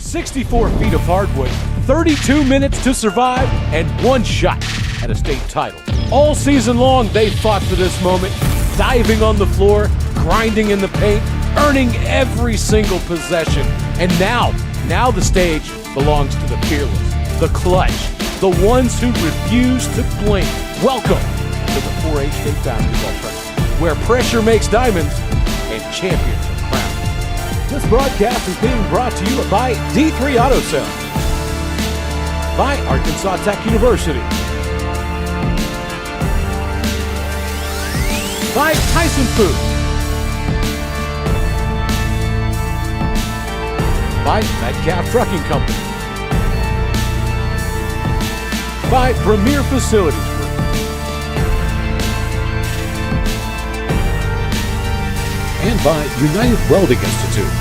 64 feet of hardwood, 32 minutes to survive, and 1 shot at a state title. All season long, they fought for this moment, diving on the floor, grinding in the paint, earning every single possession. And now the stage belongs to the fearless, the clutch, the ones who refuse to blink. Welcome to the 4A State Basketball Tournament, where pressure makes diamonds and champions are crowned. This broadcast is being brought to you by D3 Auto Sales, by Arkansas Tech University, by Tyson Foods, by Metcalf Trucking Company, by Premier Facilities Group, and by United Welding Institute.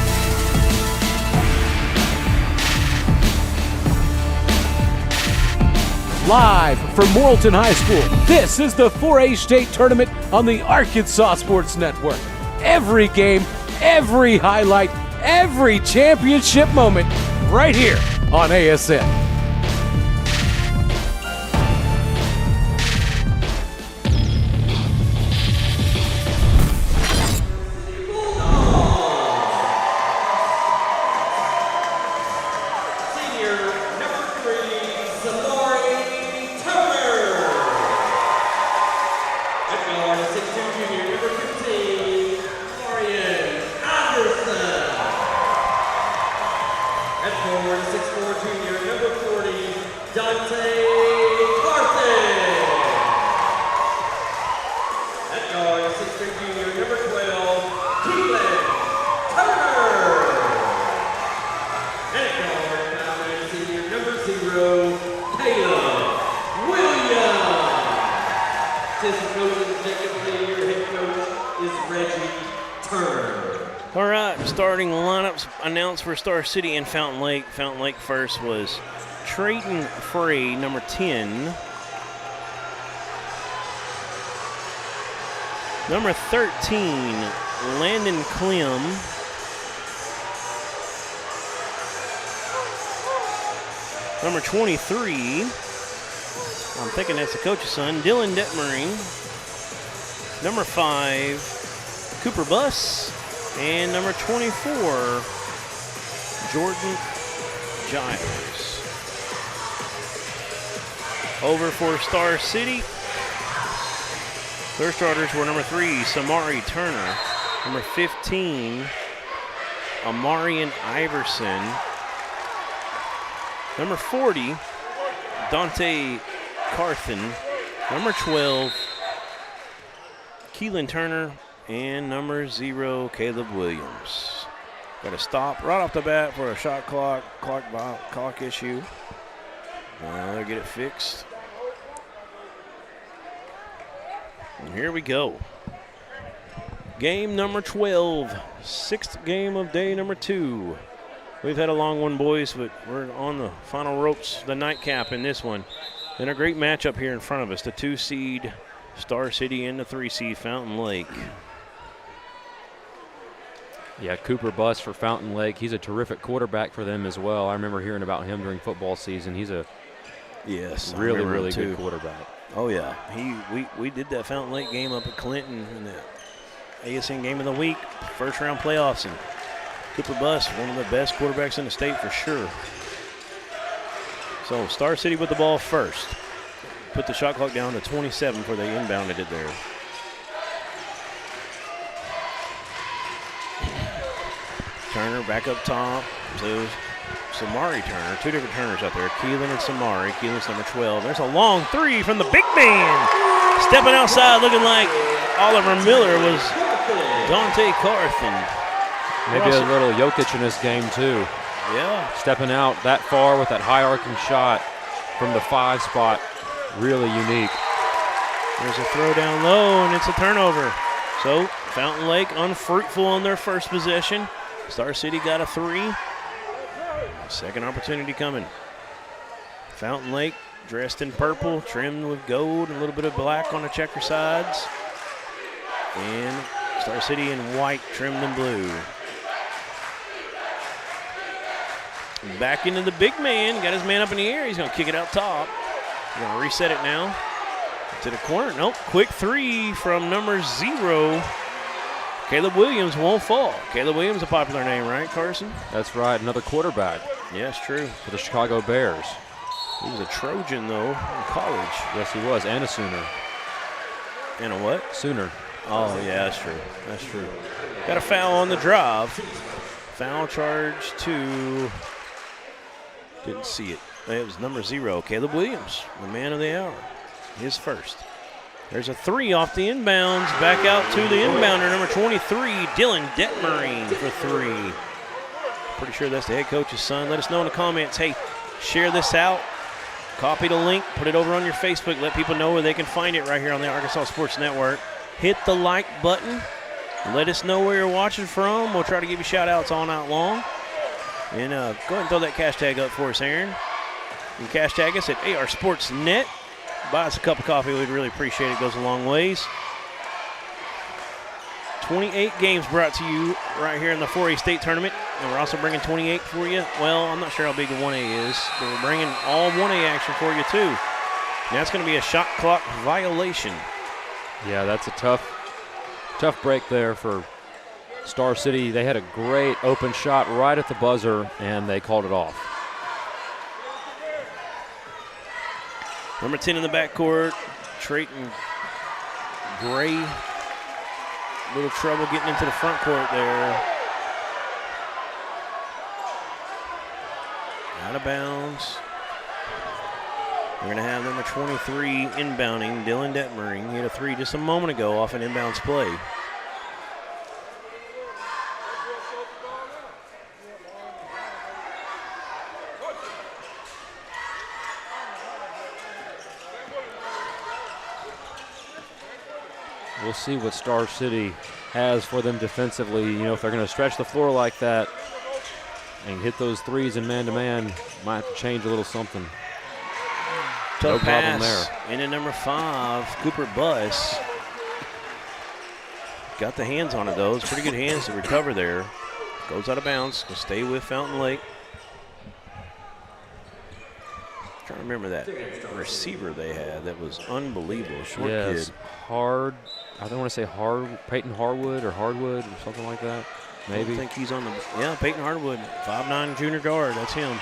Live from Morrilton High School, this is the 4A State Tournament on the Arkansas Sports Network. Every game, every highlight, every championship moment, right here on ASN. Starting lineups announced for Star City and Fountain Lake. Fountain Lake first was Trayton Frey, number 10. Number 13, Landon Clem. Number 23, I'm thinking that's the coach's son, Dylan Detmering. Number 5, Cooper Buss. And number 24, Jordan Giles. Over for Star City. Their starters were number 3, Samari Turner. Number 15, Amarian Iverson. Number 40, Dante Carthen. Number 12, Keelan Turner. And number 0, Caleb Williams. Got to stop right off the bat for a shot clock issue. They'll get it fixed. And here we go. Game number 12, 6th game of day number 2. We've had a long one, boys, but we're on the final ropes, the nightcap in this one. And a great matchup here in front of us, the 2 seed Star City and the 3 seed Fountain Lake. Yeah, Cooper Buss for Fountain Lake. He's a terrific quarterback for them as well. I remember hearing about him during football season. He's a really good quarterback. Oh, yeah. We did that Fountain Lake game up at Clinton in the ASN Game of the Week, first-round playoffs. And Cooper Buss, one of the best quarterbacks in the state for sure. So Star City with the ball first. Put the shot clock down to 27 before they inbounded it there. Turner back up top to Samari Turner. 2 different Turners out there, Keelan and Samari. Keelan's number 12. There's a long 3 from the big man. Stepping outside looking like Oliver Miller was Dante Carthen. Maybe a little Jokic in this game too. Yeah. Stepping out that far with that high arcing shot from the 5 spot. Really unique. There's a throw down low and it's a turnover. So Fountain Lake unfruitful on their first possession. Star City got a 3. Second opportunity coming. Fountain Lake dressed in purple, trimmed with gold, and a little bit of black on the checker sides. And Star City in white, trimmed in blue. Back into the big man. Got his man up in the air. He's going to kick it out top. He's going to reset it now. To the corner. Nope. Quick three from number 0. Caleb Williams won't fall. Caleb Williams, a popular name, right, Carson? That's right. Another quarterback. Yes, true. For the Chicago Bears. He was a Trojan, though, in college. Yes, he was. And a Sooner. And a what? Sooner. Oh, yeah, that's true. That's true. Got a foul on the drive. Foul charge to, didn't see it. It was number 0, Caleb Williams, the man of the hour. His first. There's a 3 off the inbounds. Back out to the inbounder, number 23, Dylan Detmering for 3. Pretty sure that's the head coach's son. Let us know in the comments. Hey, share this out. Copy the link. Put it over on your Facebook. Let people know where they can find it right here on the Arkansas Sports Network. Hit the like button. Let us know where you're watching from. We'll try to give you shout-outs all night long. And go ahead and throw that cash tag up for us, Aaron. You can cash tag us at ARSportsNet. Buy us a cup of coffee. We'd really appreciate it. It goes a long ways. 28 games brought to you right here in the 4A state tournament. And we're also bringing 28 for you. Well, I'm not sure how big the 1A is, but we're bringing all 1A action for you, too. And that's going to be a shot clock violation. Yeah, that's a tough break there for Star City. They had a great open shot right at the buzzer, and they called it off. Number 10 in the backcourt, Trayton Gray. Little trouble getting into the front court there. Out of bounds. We're going to have number 23 inbounding, Dylan Detmering. He hit a 3 just a moment ago off an inbounds play. We'll see what Star City has for them defensively. You know, if they're going to stretch the floor like that and hit those threes in man-to-man, might have to change a little something. Tough no problem pass. there. And at number 5, Cooper Buss. Got the hands on it, though. It's pretty good hands to recover there. Goes out of bounds. Will stay with Fountain Lake. Trying to remember that receiver they had. That was unbelievable. Short kid. I don't want to say Peyton Harwood or Hardwood or something like that. Maybe. I think he's on the, yeah, Peyton Hardwood, 5'9" junior guard. That's him.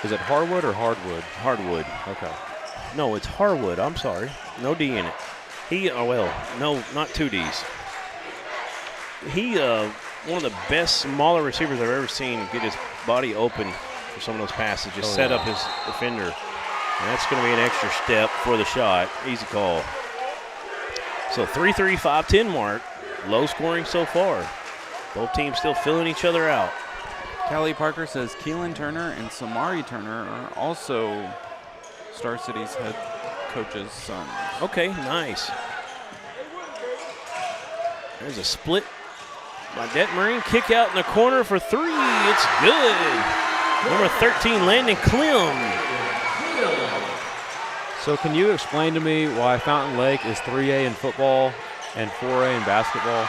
Is it Harwood or Hardwood? Hardwood. Okay. No, it's Harwood. I'm sorry. No D in it. No, not 2 Ds. He, one of the best smaller receivers I've ever seen get his body open for some of those passes. Just set up his defender. And that's going to be an extra step for the shot. Easy call. So 3-3, 5-10 mark. Low scoring so far. Both teams still filling each other out. Callie Parker says Keelan Turner and Samari Turner are also Star City's head coach's sons. Okay, nice. There's a split by Detmering. Kick out in the corner for 3. It's good. Number 13, Landon Clem. So can you explain to me why Fountain Lake is 3A in football and 4A in basketball?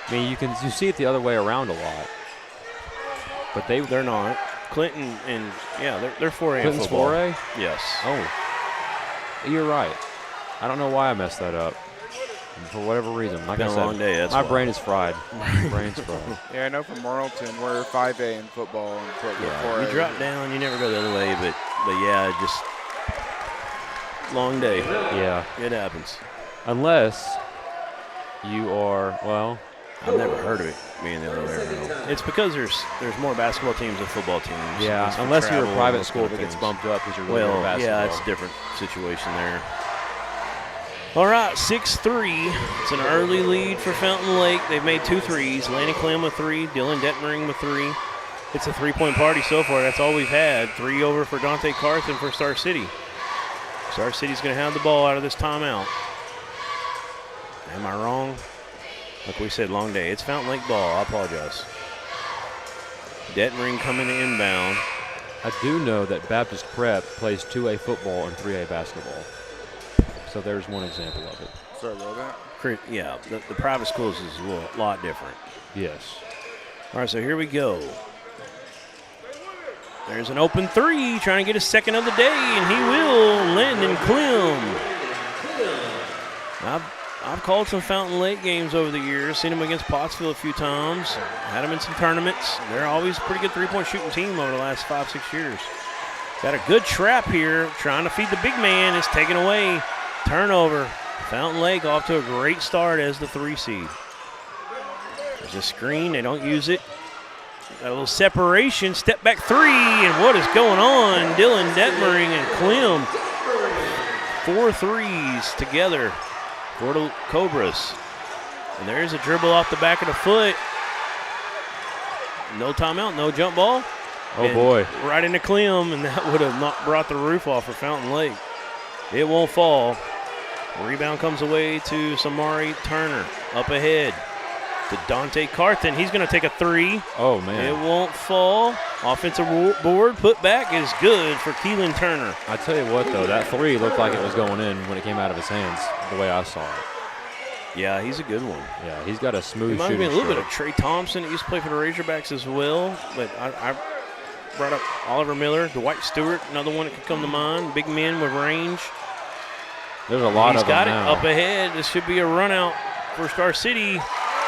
I mean, you see it the other way around a lot. But they're not. Clinton and, yeah, they're 4A Clinton's in football. 4A? Yes. Oh, you're right. I don't know why I messed that up. For whatever reason. Like Been I a said, long day, that's my why. brain is fried. Brain's fried. Yeah, I know from Morrilton we're 5A in football and 4A. You drop down, you never go the other way, but yeah, just long day. Yeah. It happens. Unless you are, well. I've never heard of it being the other way around. It's because there's more basketball teams than football teams. Yeah, unless you're a private school that gets bumped up because you're really good at basketball. Yeah, it's a different situation there. All right, 6-3. It's an early lead for Fountain Lake. They've made 2 threes. Landon Clem with 3, Dylan Detmering with 3. It's a 3-point party so far. That's all we've had. 3 over for Dante Carthen for Star City. Star City's going to have the ball out of this timeout. Am I wrong? Like we said, long day. It's Fountain Lake ball. I apologize. Detmering coming to inbound. I do know that Baptist Prep plays 2A football and 3A basketball. So there's one example of it. Sorry about that. Yeah, the private schools is a lot different. Yes. All right, so here we go. There's an open three, trying to get his second of the day, and he will. Landon Clem. I've called some Fountain Lake games over the years, seen them against Pottsville a few times, had them in some tournaments. They're always a pretty good three-point shooting team over the last 5-6 years. Got a good trap here, trying to feed the big man. It's taken away. Turnover. Fountain Lake off to a great start as the 3 seed. There's a screen, they don't use it. A little separation, step back three, and what is going on? Dylan Detmering and Clem. 4 threes together for the Cobras. And there's a dribble off the back of the foot. No timeout, no jump ball. Oh, boy. Right into Clem, and that would have not brought the roof off for Fountain Lake. It won't fall. Rebound comes away to Samari Turner. Up ahead to Dante Carthen. He's going to take a 3. Oh, man. It won't fall. Offensive board put back is good for Keelan Turner. I tell you what, though, that 3 looked like it was going in when it came out of his hands, the way I saw it. Yeah, he's a good one. Yeah, he's got a smooth shooting Reminds me a little bit stroke. of Trey Thompson that used to play for the Razorbacks as well. But I brought up Oliver Miller, Dwight Stewart, another one that could come to mind. Big men with range. There's a lot He's of them got it now. up ahead. This should be a run out for Star City.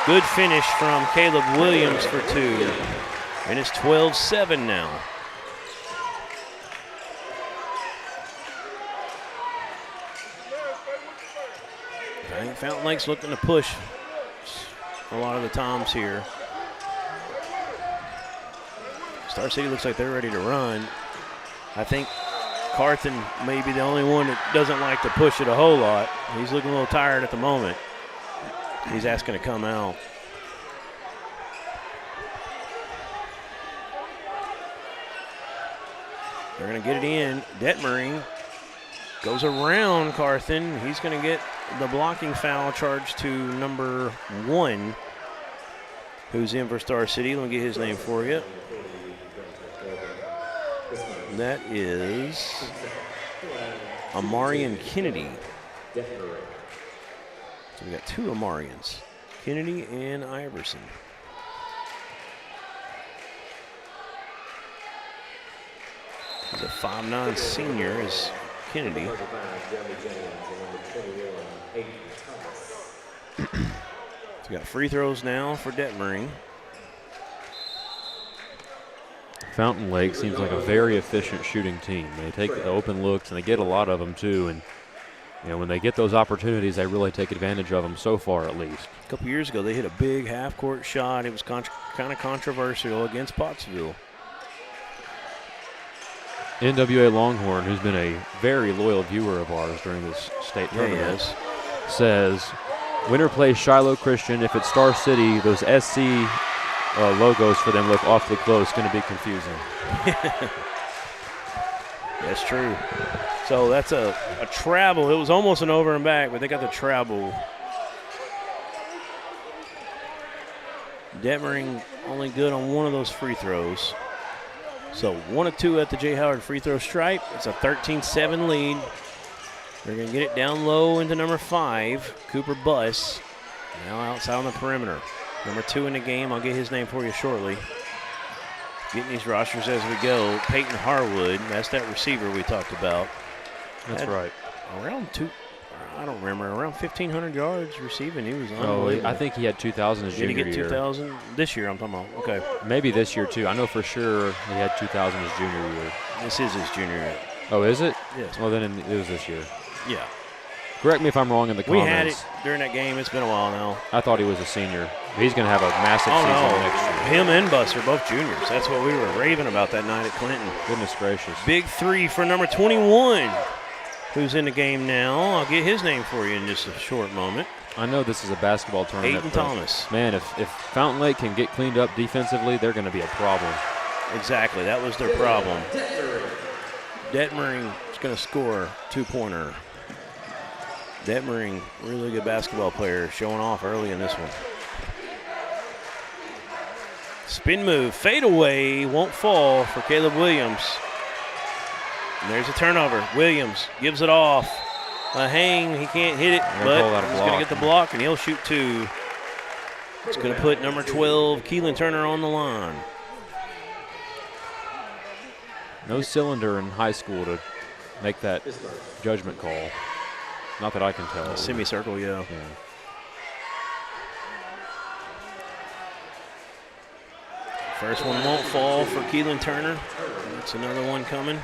Good finish from Caleb Williams for 2. And it's 12-7 now. I think Fountain Lake's looking to push a lot of the times here. Star City looks like they're ready to run. I think Carthen may be the only one that doesn't like to push it a whole lot. He's looking a little tired at the moment. He's asking to come out. They're going to get it in. Detmering goes around Carthen. He's going to get the blocking foul charged to number 1, who's in for Star City. Let me get his name for you. That is Amarian Kennedy. So we got 2 Amarians, Kennedy and Iverson. He's a 5'9" senior is Kennedy. So we got free throws now for Detmering. Fountain Lake seems like a very efficient shooting team. They take the open looks, and they get a lot of them, too. And, you know, when they get those opportunities, they really take advantage of them so far, at least. A couple years ago, they hit a big half-court shot. It was kind of controversial against Pottsville. NWA Longhorn, who's been a very loyal viewer of ours during this state tournament, says, winner plays Shiloh Christian. If it's Star City, those SC logos for them look awfully close. Going to be confusing. That's true. So that's a travel. It was almost an over and back, but they got the travel. Detmering only good on one of those free throws. So 1 of 2 at the J. Howard free throw stripe. It's a 13-7 lead. They're going to get it down low into number 5, Cooper Buss. Now outside on the perimeter. Number 2 in the game. I'll get his name for you shortly. Getting these rosters as we go. Peyton Harwood. That's that receiver we talked about. That's right. Around I don't remember, around 1,500 yards receiving. He was unbelievable. I think he had 2,000 his junior year. Did he get 2,000? This year I'm talking about. Okay. Maybe this year, too. I know for sure he had 2,000 his junior year. This is his junior year. Oh, is it? Yes. Well, then it was this year. Yeah. Correct me if I'm wrong in the comments. We had it during that game. It's been a while now. I thought he was a senior. He's going to have a massive season next year. Him and Buster, both juniors. That's what we were raving about that night at Clinton. Goodness gracious. Big 3 for number 21, who's in the game now. I'll get his name for you in just a short moment. I know this is a basketball tournament. Aiden Thomas. Man, if Fountain Lake can get cleaned up defensively, they're going to be a problem. Exactly. That was their problem. Detmering is going to score 2-pointer. Detmering, really good basketball player, showing off early in this one. Spin move, fade away, won't fall for Caleb Williams. And there's a turnover. Williams gives it off. A hang, he can't hit it, but he's going to get the block, and he'll shoot 2. It's going to put number 12, Keelan Turner, on the line. No cylinder in high school to make that judgment call. Not that I can tell. Semicircle, yeah. First one won't fall for Keelan Turner. That's another one coming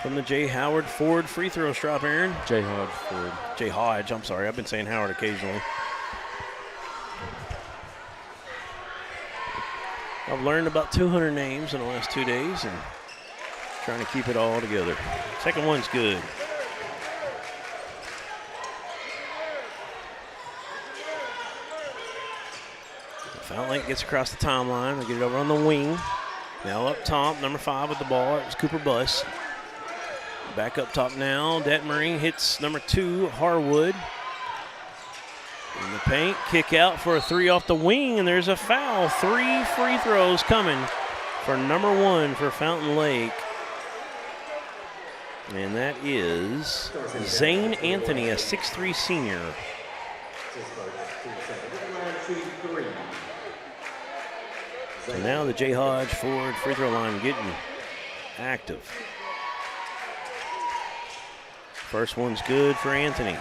from the J. Howard Ford free throw stripe, Aaron. J. Hodge Ford. J. Hodge, I'm sorry. I've been saying Howard occasionally. I've learned about 200 names in the last 2 days and trying to keep it all together. Second one's good. Fountain Lake gets across the timeline. They get it over on the wing. Now up top, number 5 with the ball. It was Cooper Buss. Back up top now. Detmering hits number 2, Harwood. In the paint, kick out for a 3 off the wing, and there's a foul. 3 free throws coming for number 1 for Fountain Lake. And that is Zane Anthony, a 6'3" senior. So now the J. Hodge Ford free throw line getting active. First one's good for Anthony.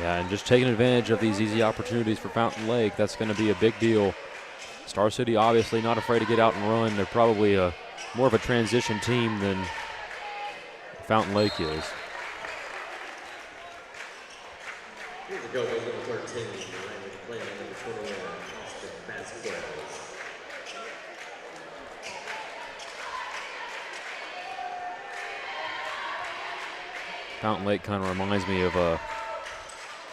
Yeah, and just taking advantage of these easy opportunities for Fountain Lake, that's going to be a big deal. Star City obviously not afraid to get out and run. They're probably more of a transition team than Fountain Lake is. Fountain Lake kind of reminds me of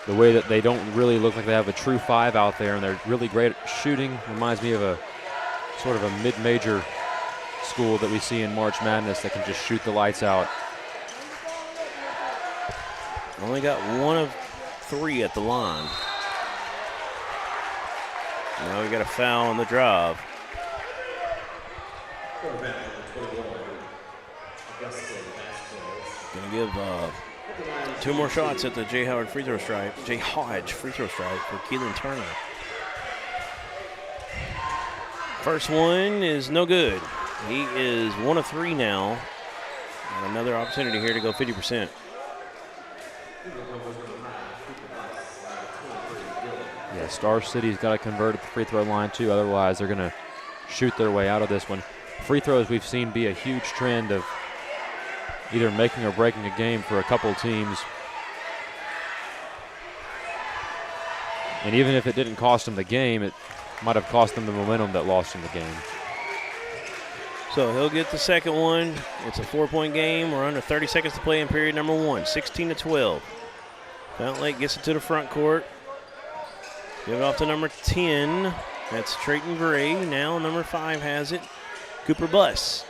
the way that they don't really look like they have a true 5 out there, and they're really great at shooting. Reminds me of a sort of a mid-major school that we see in March Madness that can just shoot the lights out. Only got 1 of 3 at the line. Now we got a foul on the drive. Gonna give 2 more shots at the J. Howard free throw stripe. J. Hodge free throw stripe for Keelan Turner. First one is no good. He is 1 of 3 now. And another opportunity here to go 50%. Yeah, Star City's got to convert at the free throw line too. Otherwise, they're going to shoot their way out of this one. Free throws we've seen be a huge trend of either making or breaking a game for a couple teams. And even if it didn't cost them the game, it might have cost them the momentum that lost them the game. So he'll get the second one. It's a 4-point game. We're under 30 seconds to play in period number 1, 16-12. Fountain Lake gets it to the front court. Give it off to number 10. That's Trayton Gray. Now number 5 has it. Cooper Buss.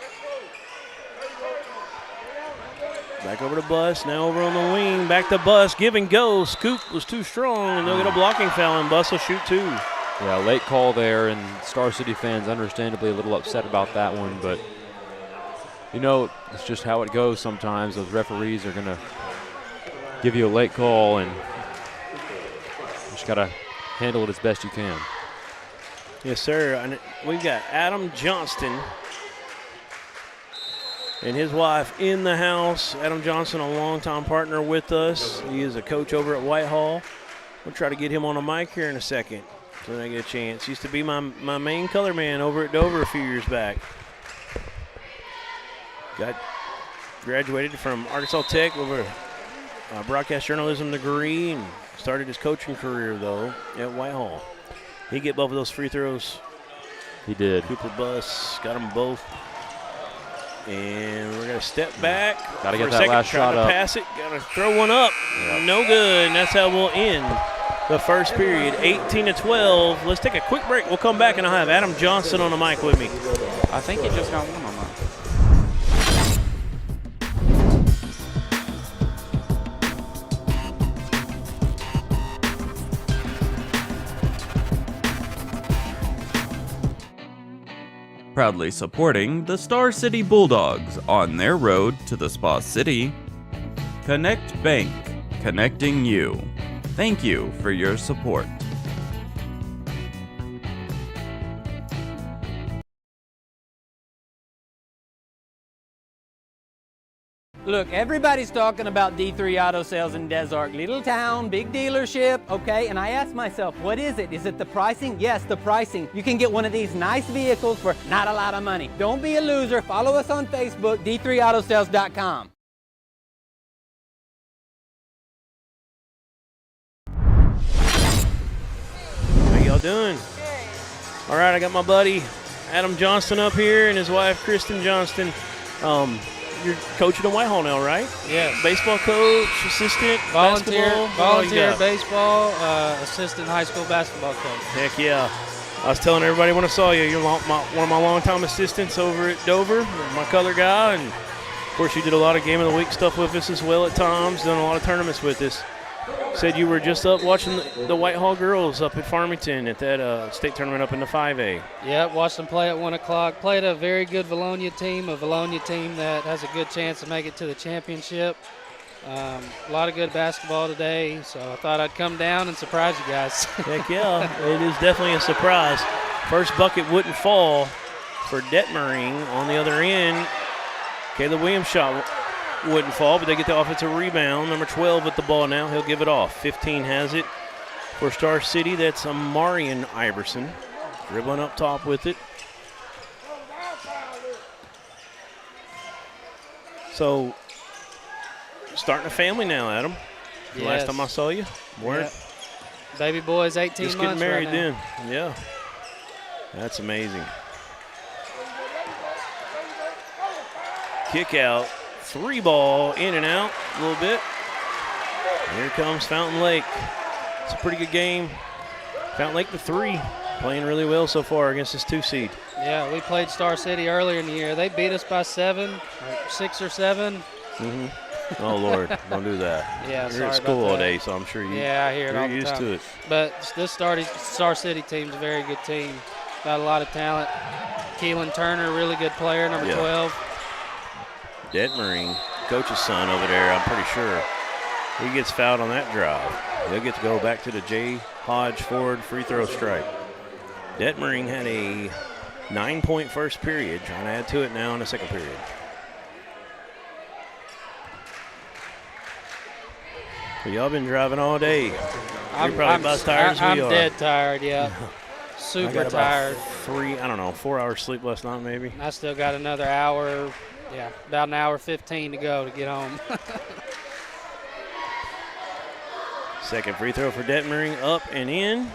Back over to Buss. Now over on the wing. Back to Buss. Give and go. Scoop was too strong, and they'll get a blocking foul, and Buss will shoot 2. Yeah, late call there, and Star City fans understandably a little upset about that one, but you know, it's just how it goes sometimes. Those referees are going to give you a late call, and you just got to handle it as best you can. Yes, sir. And we've got Adam Johnston and his wife in the house. Adam Johnson, a longtime partner with us. He is a coach over at Whitehall. We'll try to get him on a mic here in a second so that I get a chance. Used to be my main color man over at Dover a few years back. Graduated from Arkansas Tech over a broadcast journalism degree and started his coaching career, though, at Whitehall. He get both of those free throws. He did. Cooper Buss got them both. And we're going to step back. Got to get that last shot up. Pass it. Got to throw one up. Yep. No good. And that's how we'll end the first period, 18-12. Let's take a quick break. We'll come back, and I'll have Adam Johnson on the mic with me. I think he just got one on that. Proudly supporting the Star City Bulldogs on their road to the Spa City. Connect Bank, connecting you. Thank you for your support. Look, everybody's talking about D3 Auto Sales in Des Arc. Little town, big dealership, okay? And I asked myself, what is it? Is it the pricing? Yes, the pricing. You can get one of these nice vehicles for not a lot of money. Don't be a loser. Follow us on Facebook, d3autosales.com. How y'all doing? All right, I got my buddy Adam Johnston up here and his wife Kristen Johnston. You're coaching at Whitehall now, right? Yes. Baseball coach, assistant, basketball? Volunteer baseball, assistant high school basketball coach. Heck yeah. I was telling everybody when I saw you, you're one of my longtime assistants over at Dover, my color guy, and of course you did a lot of game of the week stuff with us as well at times, done a lot of tournaments with us. Said you were just up watching the Whitehall girls up at Farmington at that state tournament up in the 5A. Yeah, watched them play at 1 o'clock. Played a very good Valonia team that has a good chance to make it to the championship. A lot of good basketball today, so I thought I'd come down and surprise you guys. Heck yeah, it is definitely a surprise. First bucket wouldn't fall for Detmering on the other end. Caleb Williams' shot wouldn't fall, but they get the offensive rebound. Number 12 with the ball now. He'll give it off. 15 has it for Star City. That's Amarian Iverson. Dribbling up top with it. So, starting a family now, Adam. Yes. Last time I saw you, weren't Baby boy's 18 just months getting married right now. then. Yeah. That's amazing. Kick out. 3 ball in and out a little bit. Here comes Fountain Lake. It's a pretty good game. Fountain Lake the 3, playing really well so far against this 2 seed. Yeah, we played Star City earlier in the year. They beat us by 6 or 7. Mm-hmm. Oh, Lord, don't do that. Yeah, You're sorry at school about all that. day, so I'm sure I hear it all you're the used time. to it. But this Star City team's a very good team. Got a lot of talent. Keelan Turner, really good player, number 12. Detmering, coach's son over there, I'm pretty sure. He gets fouled on that drive. He'll get to go back to the J. Hodge Ford free throw strike. Detmering had a 9-point first period, trying to add to it now in the second period. So y'all been driving all day. You're probably about as tired as we are. I'm dead tired, yeah. Super tired. 4 hours sleep last night maybe. I still got another hour, about an hour 15 to go to get home. Second free throw for Detmering, up and in.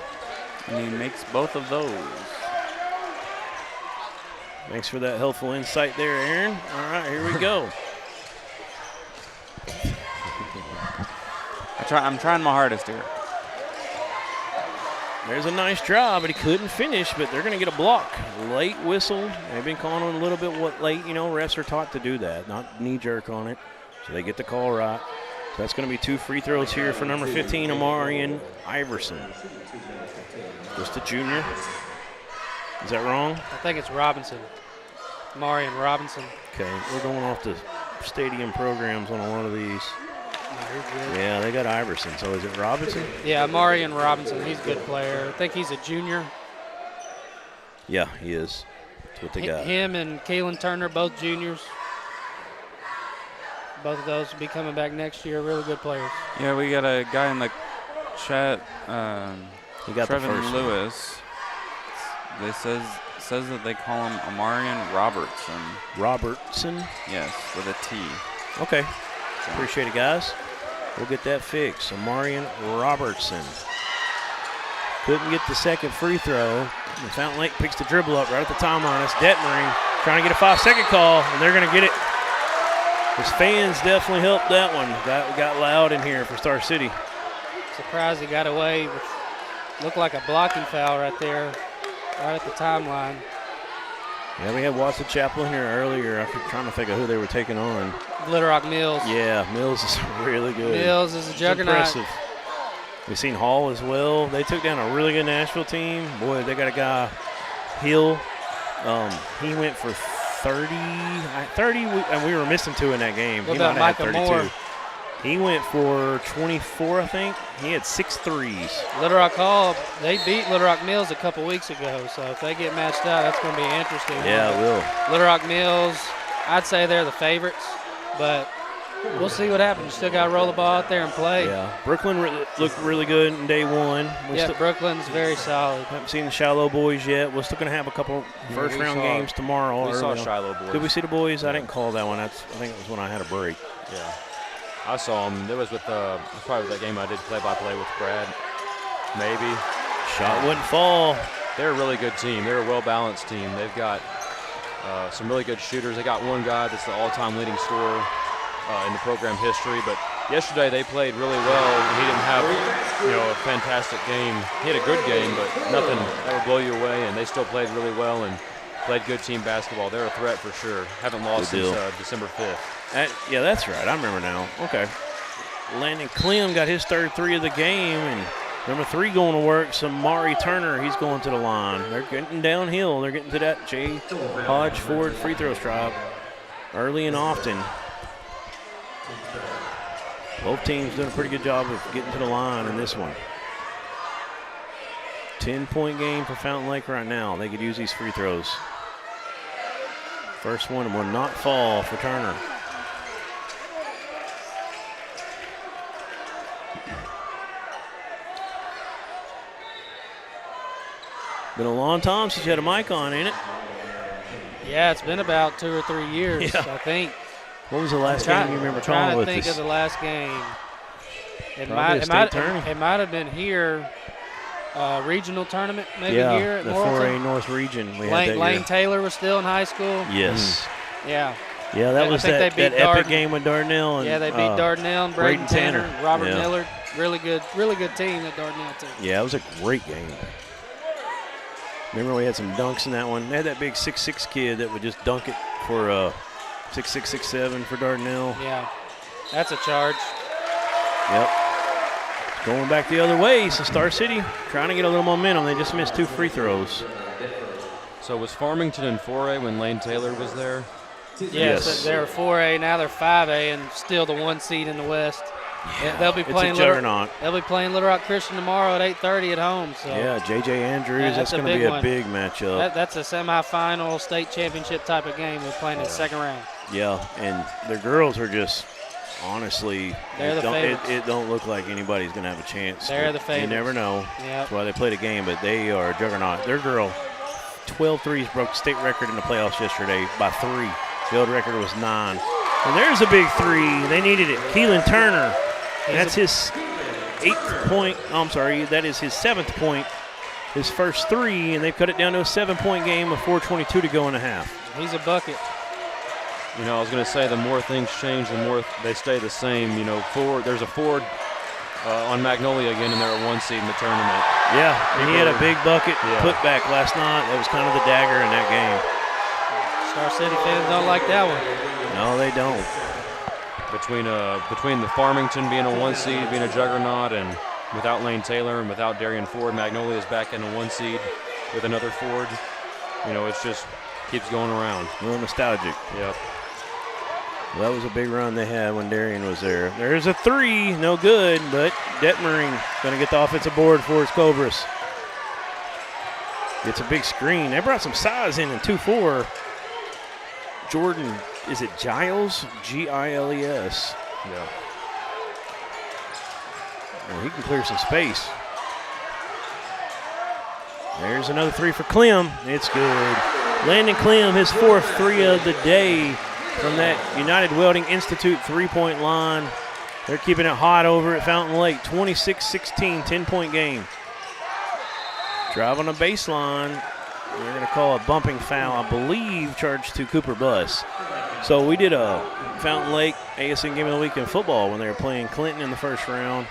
And he makes both of those. Thanks for that helpful insight there, Aaron. All right, here we go. I'm trying my hardest here. There's a nice drive, but he couldn't finish, but they're going to get a block. Late whistle. They've been calling on a little bit late. Refs are taught to do that, not knee-jerk on it. So they get the call right. So that's going to be 2 free throws here for number 15, Amarian Iverson. Just a junior. Is that wrong? I think it's Robinson. Marion Robinson. Okay, we're going off the stadium programs on one of these. No, yeah, they got Iverson. So is it Robinson? Yeah, Marion Robinson. He's a good player. I think he's a junior. Yeah, he is. That's what they got. Him and Keelan Turner, both juniors. Both of those will be coming back next year. Really good players. Yeah, we got a guy in the chat, he got Trevin the first Lewis. They says that they call him Amarian Robertson. Robertson? Yes, with a T. Okay. Appreciate it, guys. We'll get that fixed. Amarian Robertson. Couldn't get the second free throw. And Fountain Lake picks the dribble up right at the timeline. That's Detmering trying to get a 5-second call, and they're going to get it. His fans definitely helped that one. Got loud in here for Star City. Surprised he got away with, looked like a blocking foul right there, right at the timeline. Yeah, we had Watson Chapel in here earlier. I'm trying to think of who they were taking on. Little Rock Mills. Yeah, Mills is really good. Mills is a juggernaut. Impressive. We've seen Hall as well. They took down a really good Nashville team. Boy, they got a guy, Hill. He went for 30, and we were missing 2 in that game. What He about might have Micah had 32. Moore? He went for 24, I think. He had 6 threes. Little Rock Hall, they beat Little Rock Mills a couple weeks ago, so if they get matched out, that's going to be interesting. Yeah, it will. Little Rock Mills, I'd say they're the favorites, but we'll see what happens. You still got to roll the ball out there and play. Yeah, Brooklyn looked really good in day one. Brooklyn's very solid. Haven't seen the Shiloh boys yet. We're still going to have a couple first-round games tomorrow. We saw Shiloh boys. Did we see the boys? I didn't call that one. I think it was when I had a break. Yeah, I saw them. It was probably that game I did play-by-play with Brad. Maybe. Shot wouldn't fall. They're a really good team. They're a well-balanced team. They've got some really good shooters. They got one guy that's the all-time leading scorer in the program history. But yesterday they played really well. He didn't have a fantastic game. He had a good game, but nothing that would blow you away. And they still played really well and played good team basketball. They're a threat for sure. Haven't lost since December 5th. Yeah, that's right. I remember now. Okay. Landon Clem got his third three of the game, and number 3 going to work, Samari Turner. He's going to the line. They're getting downhill. They're getting to that J. Hodge Ford free throw stripe early and often. Both teams doing a pretty good job of getting to the line in this one. 10-point game for Fountain Lake right now. They could use these free throws. First one will not fall for Turner. Been a long time since you had a mic on, ain't it? Yeah, it's been about 2 or 3 years, I think. What was the last game you remember calling with us? I'm trying to think of the last game. It might have been here, regional tournament maybe here at the Morrilton. 4A North region. Lane Taylor was still in high school. Yes. Yeah. Yeah, that was that epic game with Dardanelle. And, they beat Dardanelle and Braden Tanner, Robert yeah. Millard. Really good team, that Dardanelle team. Yeah, it was a great game. Remember we had some dunks in that one. They had that big 6'6" kid that would just dunk it for 6'6", 6'7" for Dardanelle. Yeah, that's a charge. Yep. Going back the other way, so Star City trying to get a little momentum. They just missed 2 free throws. So was Farmington in 4A when Lane Taylor was there? Yes. They were 4A, now they're 5A and still the 1 seed in the West. Yeah, they'll be playing it's a juggernaut. They'll be playing Little Rock Christian tomorrow at 8:30 at home. So yeah, J.J. Andrews. That's going to be a big matchup. That's a semifinal state championship type of game. We're playing in the second round. Yeah, and the girls are just honestly. It don't look like anybody's going to have a chance. They're the favorites. You never know. Yep. That's why they played a game, but they are a juggernaut. Their girl, 12 threes, broke the state record in the playoffs yesterday by 3. The old record was 9. And there's a big 3. They needed it. Keelan Turner. That's his 8th point. That is his 7th point. His first 3, and they've cut it down to a 7-point game with 4:22 to go in a half. He's a bucket. I was going to say the more things change, the more they stay the same. There's a Ford on Magnolia again, and they're at 1 seed in the tournament. Yeah, and he had a big bucket putback last night. That was kind of the dagger in that game. Star City fans don't like that one. No, they don't. Between the Farmington being a 1 seed, being a juggernaut, and without Lane Taylor and without Darian Ford, Magnolia's back in a 1 seed with another Ford. It's just keeps going around. A little nostalgic. Yep. Well, that was a big run they had when Darian was there. There's a 3, no good, but Detmering going to get the offensive board for his Cobras. It's a big screen. They brought some size in 2-4. Jordan, is it Giles? Giles. Yeah. Well, he can clear some space. There's another 3 for Clem. It's good. Landon Clem, his 4th 3 of the day from that United Welding Institute 3-point line. They're keeping it hot over at Fountain Lake. 26-16, 10-point game. Drive on the baseline. They're going to call a bumping foul, I believe, charged to Cooper Bus. So we did a Fountain Lake ASN Game of the Week in football when they were playing Clinton in the first round.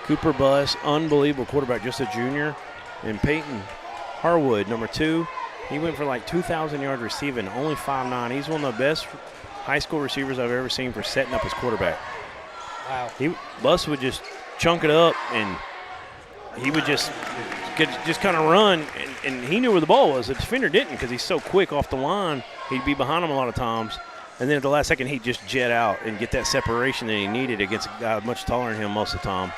Cooper Bus, unbelievable quarterback, just a junior. And Peyton Harwood, number 2. He went for like 2,000 yards receiving, only 5'9". He's one of the best high school receivers I've ever seen for setting up his quarterback. Wow. Bus would just chunk it up, and he would just kind of run, and he knew where the ball was. The defender didn't because he's so quick off the line. He'd be behind him a lot of times. And then at the last second, he'd just jet out and get that separation that he needed against a guy much taller than him most of the time.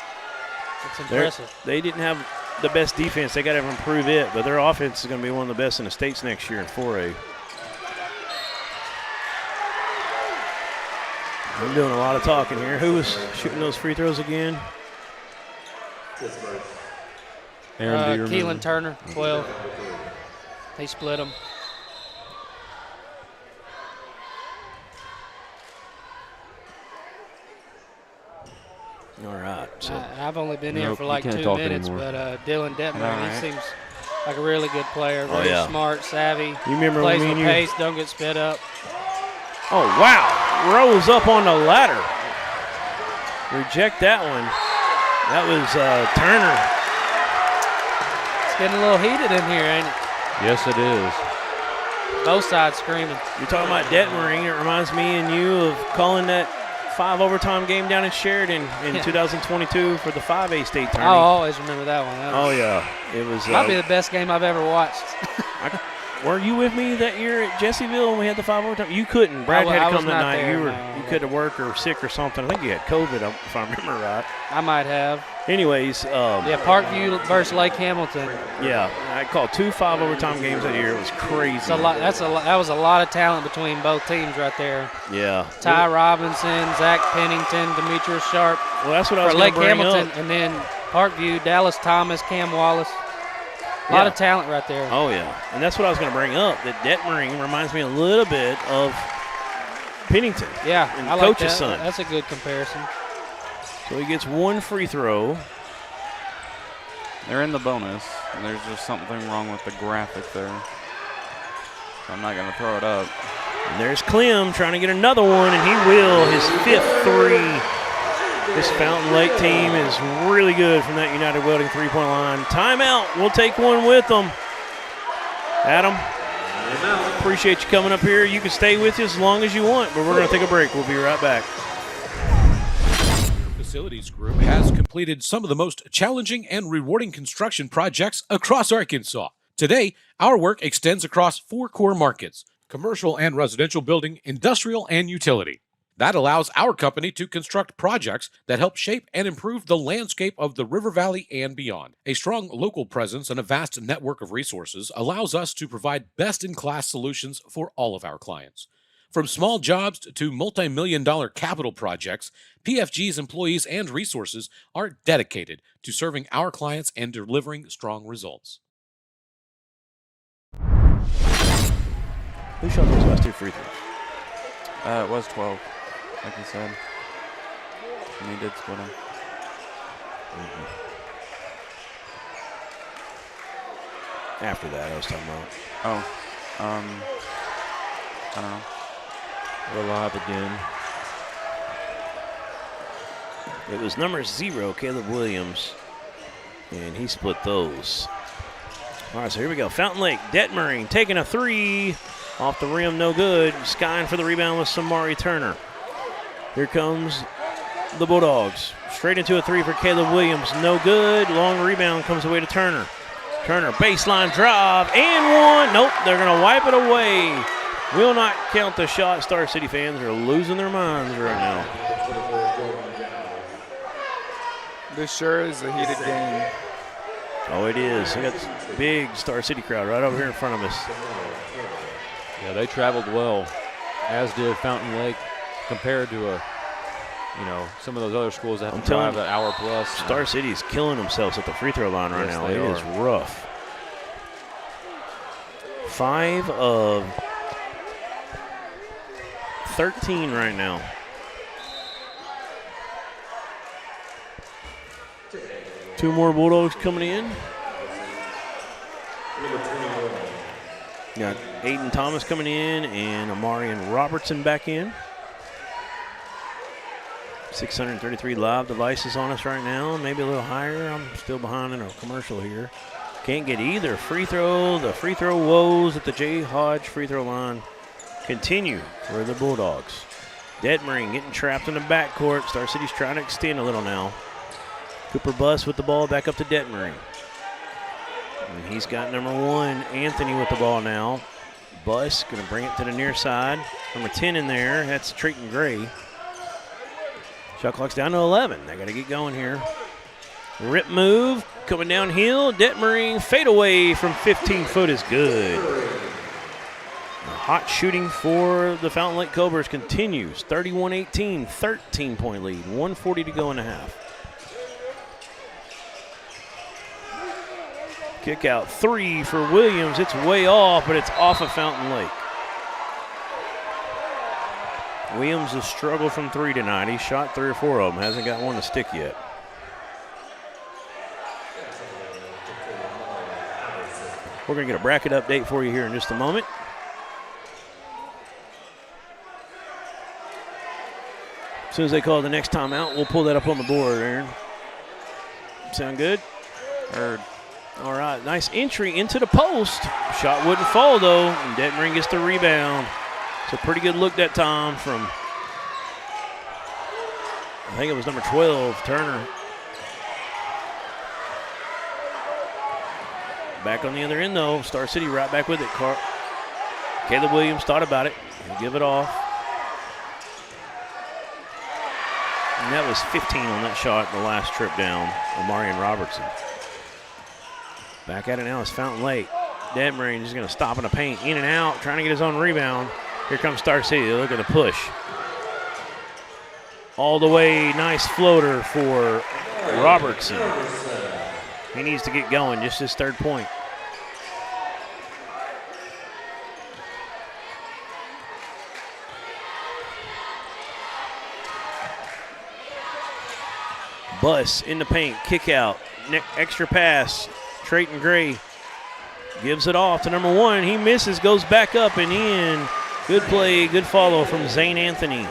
That's impressive. They didn't have the best defense. They got to improve it, but their offense is going to be one of the best in the states next year in 4A. I'm doing a lot of talking here. Who was shooting those free throws again? Aaron, do you remember? Keelan Turner, 12. He split them. All right. So I've only been here Nope, for you like can't 2 talk minutes, anymore. but Dylan Detmer, All right. he seems like a really good player. Very yeah. smart, savvy. You remember plays when with me and you- pace, don't get spit up. oh, wow. Rose up on the ladder. Reject that one. That was Turner. It's getting a little heated in here, ain't it? Yes, it is. Both sides screaming. You're talking about Detmering. It reminds me and you of calling that 5 overtime game down in Sheridan in 2022 for the 5A state tournament. I'll always remember that one. That Oh, was, yeah. It was. might be the best game I've ever watched. Were you with me that year at Jessieville when we had the 5 overtime? You couldn't. Brad had I to was come that not night. there, You no. could have worked or sick or something. I think you had COVID, if I remember right. I might have. Anyways, Yeah, Parkview versus Lake Hamilton. yeah, I called 2 5 overtime games that year. It was crazy. It's a lot. That was a lot of talent between both teams right there. Yeah. Ty Robinson, Zach Pennington, Demetrius Sharp Well, that's what I was for going Lake to bring Hamilton, up. and then Parkview, Dallas Thomas, Cam Wallace. A lot of talent right there. Oh, yeah. And that's what I was going to bring up, that Detmering reminds me a little bit of Pennington. Yeah, and I like coach's that. son. That's a good comparison. So he gets 1 free throw. They're in the bonus, and there's just something wrong with the graphic there. So I'm not going to throw it up. And there's Clem trying to get another one, and he will. His 5th 3. This Fountain Lake team is really good from that United Welding three-point line. Timeout. We'll take one with them. Adam, appreciate you coming up here. You can stay with us as long as you want, but we're going to take a break. We'll be right back. Facilities Group has completed some of the most challenging and rewarding construction projects across Arkansas. Today, our work extends across 4 core markets: commercial and residential building, industrial, and utility. That allows our company to construct projects that help shape and improve the landscape of the River Valley and beyond. A strong local presence and a vast network of resources allows us to provide best-in-class solutions for all of our clients. From small jobs to multi-million-dollar capital projects, PFG's employees and resources are dedicated to serving our clients and delivering strong results. Who shot those last 2 free throws? It was 12, like you said. And he did split them. After that, I was talking about. Oh, I don't know. We're live again. It was number 0, Caleb Williams, and he split those. All right, so here we go. Fountain Lake, Detmering taking a 3 off the rim, no good. Skying for the rebound with Samari Turner. Here comes the Bulldogs. Straight into a 3 for Caleb Williams, no good. Long rebound comes away to Turner. Turner, baseline drive, and 1. Nope, they're going to wipe it away. Will not count the shot. Star City fans are losing their minds right now. This sure is a heated game. Oh, it is. We got this big Star City crowd right over here in front of us. Yeah, they traveled well, as did Fountain Lake, compared to some of those other schools that have to telling drive an hour plus. Star City's killing themselves at the free throw line right Yes, now. they It is are. rough. 5 of 13 right now. Two more Bulldogs coming in. Got Aiden Thomas coming in and Amarian Robertson back in. 633 live devices on us right now, maybe a little higher. I'm still behind in a commercial here. Can't get either free throw. The free throw woes at the J. Hodge free throw line continue for the Bulldogs. Detmering getting trapped in the backcourt. Star City's trying to extend a little now. Cooper Buss with the ball back up to Detmering. And he's got number 1, Anthony, with the ball now. Buss going to bring it to the near side. Number 10 in there. That's Trayton Gray. Shot clock's down to 11. They got to get going here. Rip move coming downhill. Detmering fade away from 15 foot is good. hot shooting for the Fountain Lake Cobras continues. 31-18, 13-point lead, 1:40 to go in the half. Kick out three for Williams. It's way off, but it's off of Fountain Lake. Williams has struggled from three tonight. He's shot 3 or 4 of them. Hasn't got one to stick yet. We're going to get a bracket update for you here in just a moment. As soon as they call the next timeout, we'll pull that up on the board, Aaron. Sound good? Heard. All right, nice entry into the post. Shot wouldn't fall, though, and Detmering gets the rebound. It's a pretty good look that time from, I think it was number 12, Turner. Back on the other end, though. Star City right back with it. Caleb Williams thought about it. He'll give it off. And that was 15 on that shot the last trip down, Omarion Robertson. Back at it now is Fountain Lake. Detmering is going to stop in the paint, in and out, trying to get his own rebound. Here comes Star City. Look at the push. All the way, nice floater for Robertson. He needs to get going, just his 3rd point. Buss in the paint, kick out, extra pass. Trayton Gray gives it off to number 1. He misses, goes back up and in. Good play, good follow from Zane Anthony.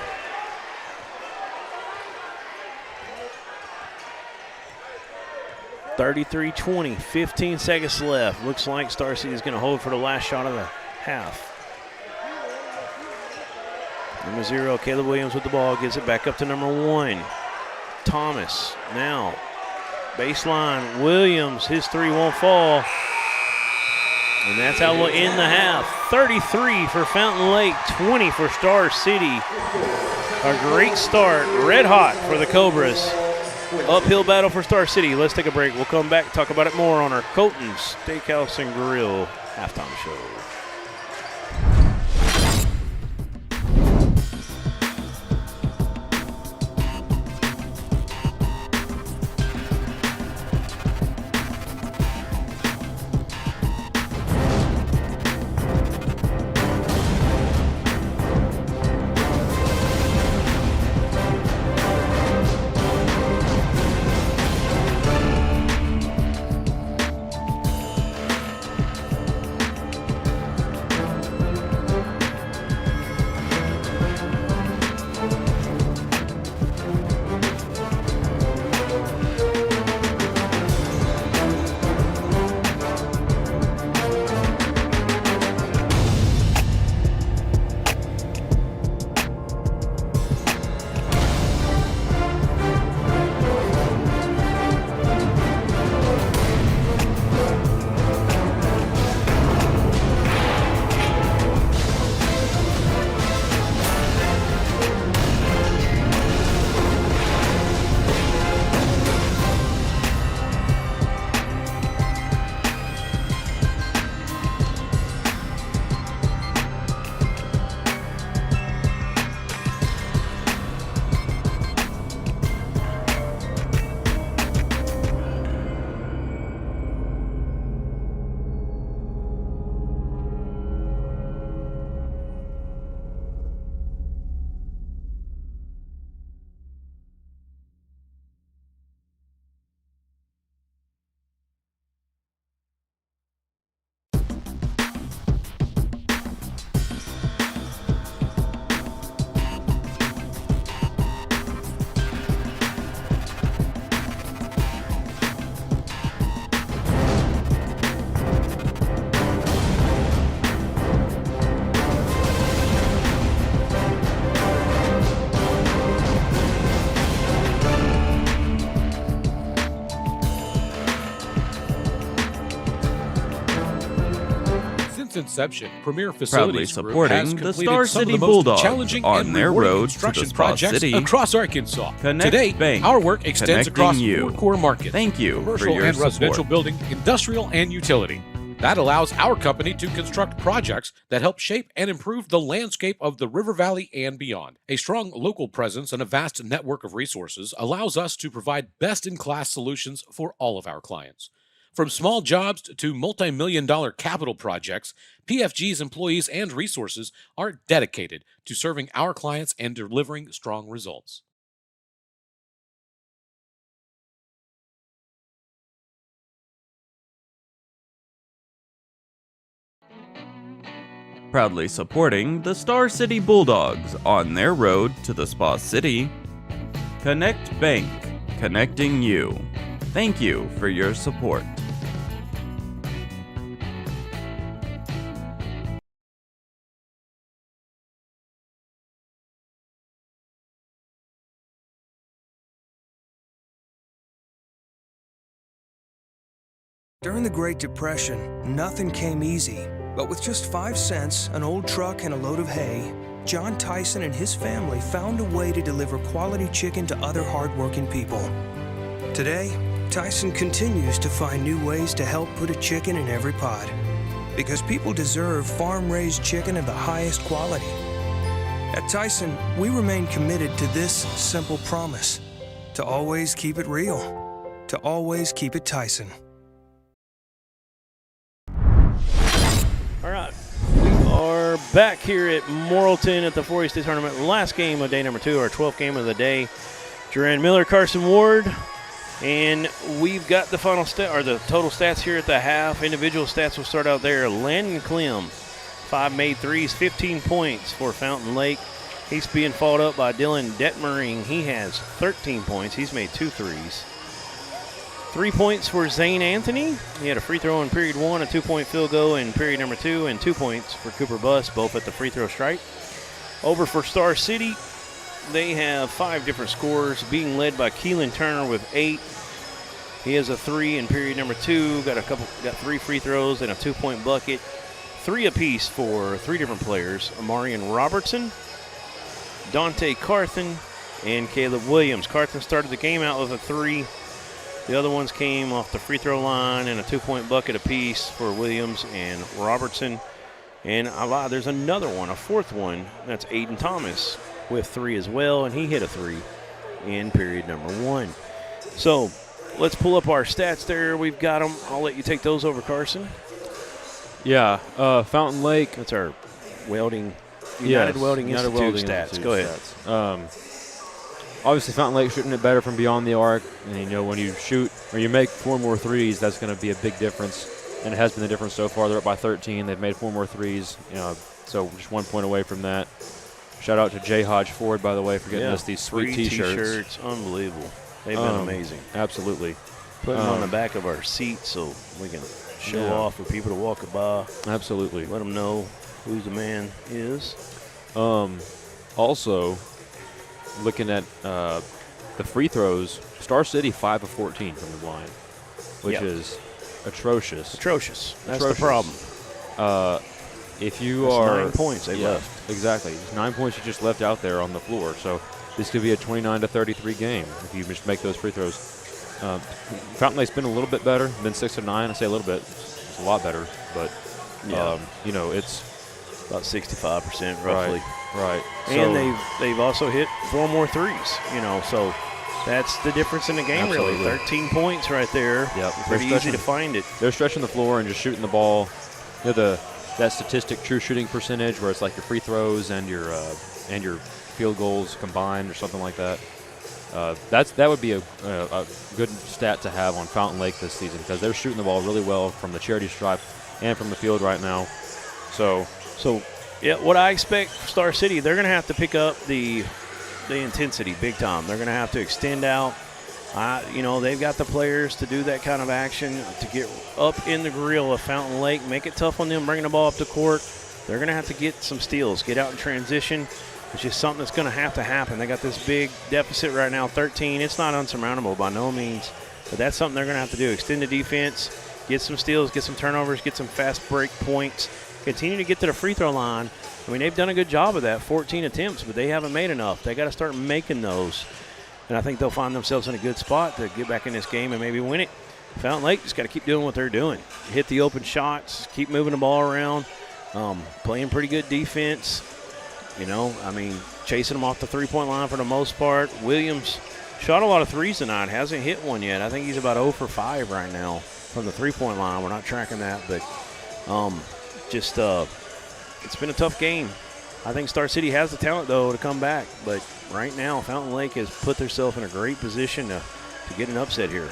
(33-20), 15 seconds left. Looks like Star City is going to hold for the last shot of the half. Number 0, Caleb Williams with the ball, gives it back up to number 1. Thomas now. Baseline, Williams, his 3 won't fall. And that's how we'll end the half. 33 for Fountain Lake, 20 for Star City. A great start, red hot for the Cobras. Uphill battle for Star City. Let's take a break. We'll come back and talk about it more on our Colton's Steakhouse and Grill halftime show. Inception, Premier Facilities Proudly Group has supporting the completed Star some of City the most Bulldogs challenging on and their rewarding road to the construction Spa projects City. across Arkansas. Connect Today, Bank, our work extends connecting across you. 4 core markets: Thank you for commercial your and residential support. building, industrial and utility. That allows our company to construct projects that help shape and improve the landscape of the River Valley and beyond. A strong local presence and a vast network of resources allows us to provide best-in-class solutions for all of our clients. From small jobs to multi-million-dollar capital projects, PFG's employees and resources are dedicated to serving our clients and delivering strong results. Proudly supporting the Star City Bulldogs on their road to the Spa City. Connect Bank, connecting you. Thank you for your support. During the Great Depression, nothing came easy. But with just 5 cents, an old truck, and a load of hay, John Tyson and his family found a way to deliver quality chicken to other hardworking people. Today, Tyson continues to find new ways to help put a chicken in every pot. Because people deserve farm-raised chicken of the highest quality. At Tyson, we remain committed to this simple promise: to always keep it real, to always keep it Tyson. All right, we are back here at Morrilton at the 4A State Tournament. Last game of day number 2, our 12th game of the day. Duran Miller, Carson Ward, and we've got the final stat, or the total stats here at the half. Individual stats will start out there. Landon Clem, 5 made threes, 15 points for Fountain Lake. He's being followed up by Dylan Detmering. He has 13 points. He's made 2 threes. 3 points for Zane Anthony. He had a free throw in period 1, a 2-point field goal in period number 2, and 2 points for Cooper Buss, both at the free throw stripe. Over for Star City, they have 5 different scorers, being led by Keelan Turner with 8. He has a 3 in period number 2, got 3 free throws and a 2-point bucket. 3 apiece for 3 different players: Amarian Robertson, Dante Carthen, and Caleb Williams. Carthen started the game out with a 3. The other ones came off the free throw line and a 2-point bucket apiece for Williams and Robertson. And there's another one, a 4th one. That's Aiden Thomas with 3 as well, and he hit a 3 in period number 1. So let's pull up our stats there. We've got them. I'll let you take those over, Carson. Yeah, Fountain Lake. That's our United Welding Institute stats. Go ahead. Obviously, Fountain Lake shooting it better from beyond the arc. And, when you shoot or you make 4 more threes, that's going to be a big difference. And it has been the difference so far. They're up by 13. They've made 4 more threes. So just 1 point away from that. Shout out to Jay Hodge Ford, by the way, for getting us these sweet T-shirts. Unbelievable. They've been amazing. Absolutely. Putting them on the back of our seat so we can show off for people to walk by. Absolutely. Let them know who the man is. Also, looking at the free throws, Star City 5 of 14 from the line, which is atrocious. That's the problem. If you That's are 9 points they left. Exactly. 9 points you just left out there on the floor. So this could be a 29-33 game if you just make those free throws. Fountain Lake's been a little bit better, been 6 of 9. I say a little bit. It's a lot better, but it's about 65% roughly. Right. And they've also hit 4 more threes. So that's the difference in the game. Absolutely. Really. 13 points right there. Yep. Pretty easy to find it. They're stretching the floor and just shooting the ball. That statistic, true shooting percentage, where it's like your free throws and your field goals combined or something like that. That would be a good stat to have on Fountain Lake this season, because they're shooting the ball really well from the charity stripe and from the field right now. So what I expect Star City, they're going to have to pick up the intensity big time. They're going to have to extend out. They've got the players to do that kind of action, to get up in the grill of Fountain Lake, make it tough on them, bringing the ball up the court. They're going to have to get some steals, get out in transition. It's just something that's going to have to happen. They got this big deficit right now, 13. It's not unsurmountable by no means, but that's something they're going to have to do. Extend the defense, get some steals, get some turnovers, get some fast break points, continue to get to the free throw line. They've done a good job of that, 14 attempts, but they haven't made enough. They got to start making those. And I think they'll find themselves in a good spot to get back in this game and maybe win it. Fountain Lake just got to keep doing what they're doing. Hit the open shots, keep moving the ball around, playing pretty good defense. Chasing them off the three-point line for the most part. Williams shot a lot of threes tonight. Hasn't hit one yet. I think he's about 0 for 5 right now from the three-point line. We're not tracking that, but it's been a tough game. I think Star City has the talent, though, to come back. But right now, Fountain Lake has put themselves in a great position to get an upset here.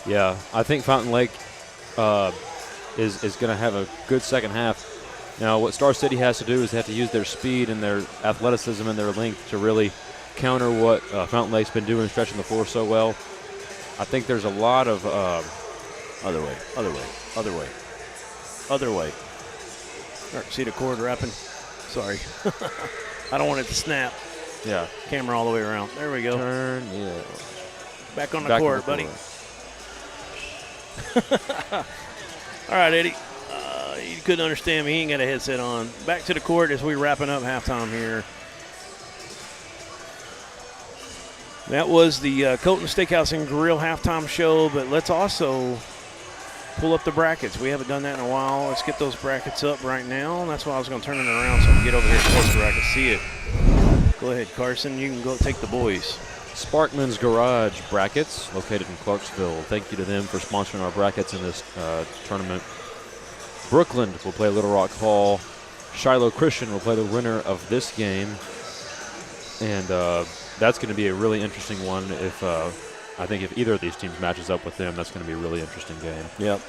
Yeah, I think Fountain Lake is going to have a good second half. Now, what Star City has to do is they have to use their speed and their athleticism and their length to really counter what Fountain Lake's been doing, stretching the floor so well. I think there's a lot of other way. See the cord wrapping? Sorry. I don't want it to snap. Yeah. Camera all the way around. There we go. Turn, yeah. Back on the court, buddy. All right, Eddie. You couldn't understand me. He ain't got a headset on. Back to the court as we wrapping up halftime here. That was the Colton Steakhouse and Grill halftime show, but let's also pull up the brackets. We haven't done that in a while. Let's get those brackets up right now. And that's why I was going to turn it around so I can get over here closer where I can see it. Go ahead, Carson. You can go take the boys. Sparkman's Garage brackets, located in Clarksville. Thank you to them for sponsoring our brackets in this tournament. Brookland will play Little Rock Hall. Shiloh Christian will play the winner of this game. And that's going to be a really interesting one. I think if either of these teams matches up with them, that's going to be a really interesting game. Yep.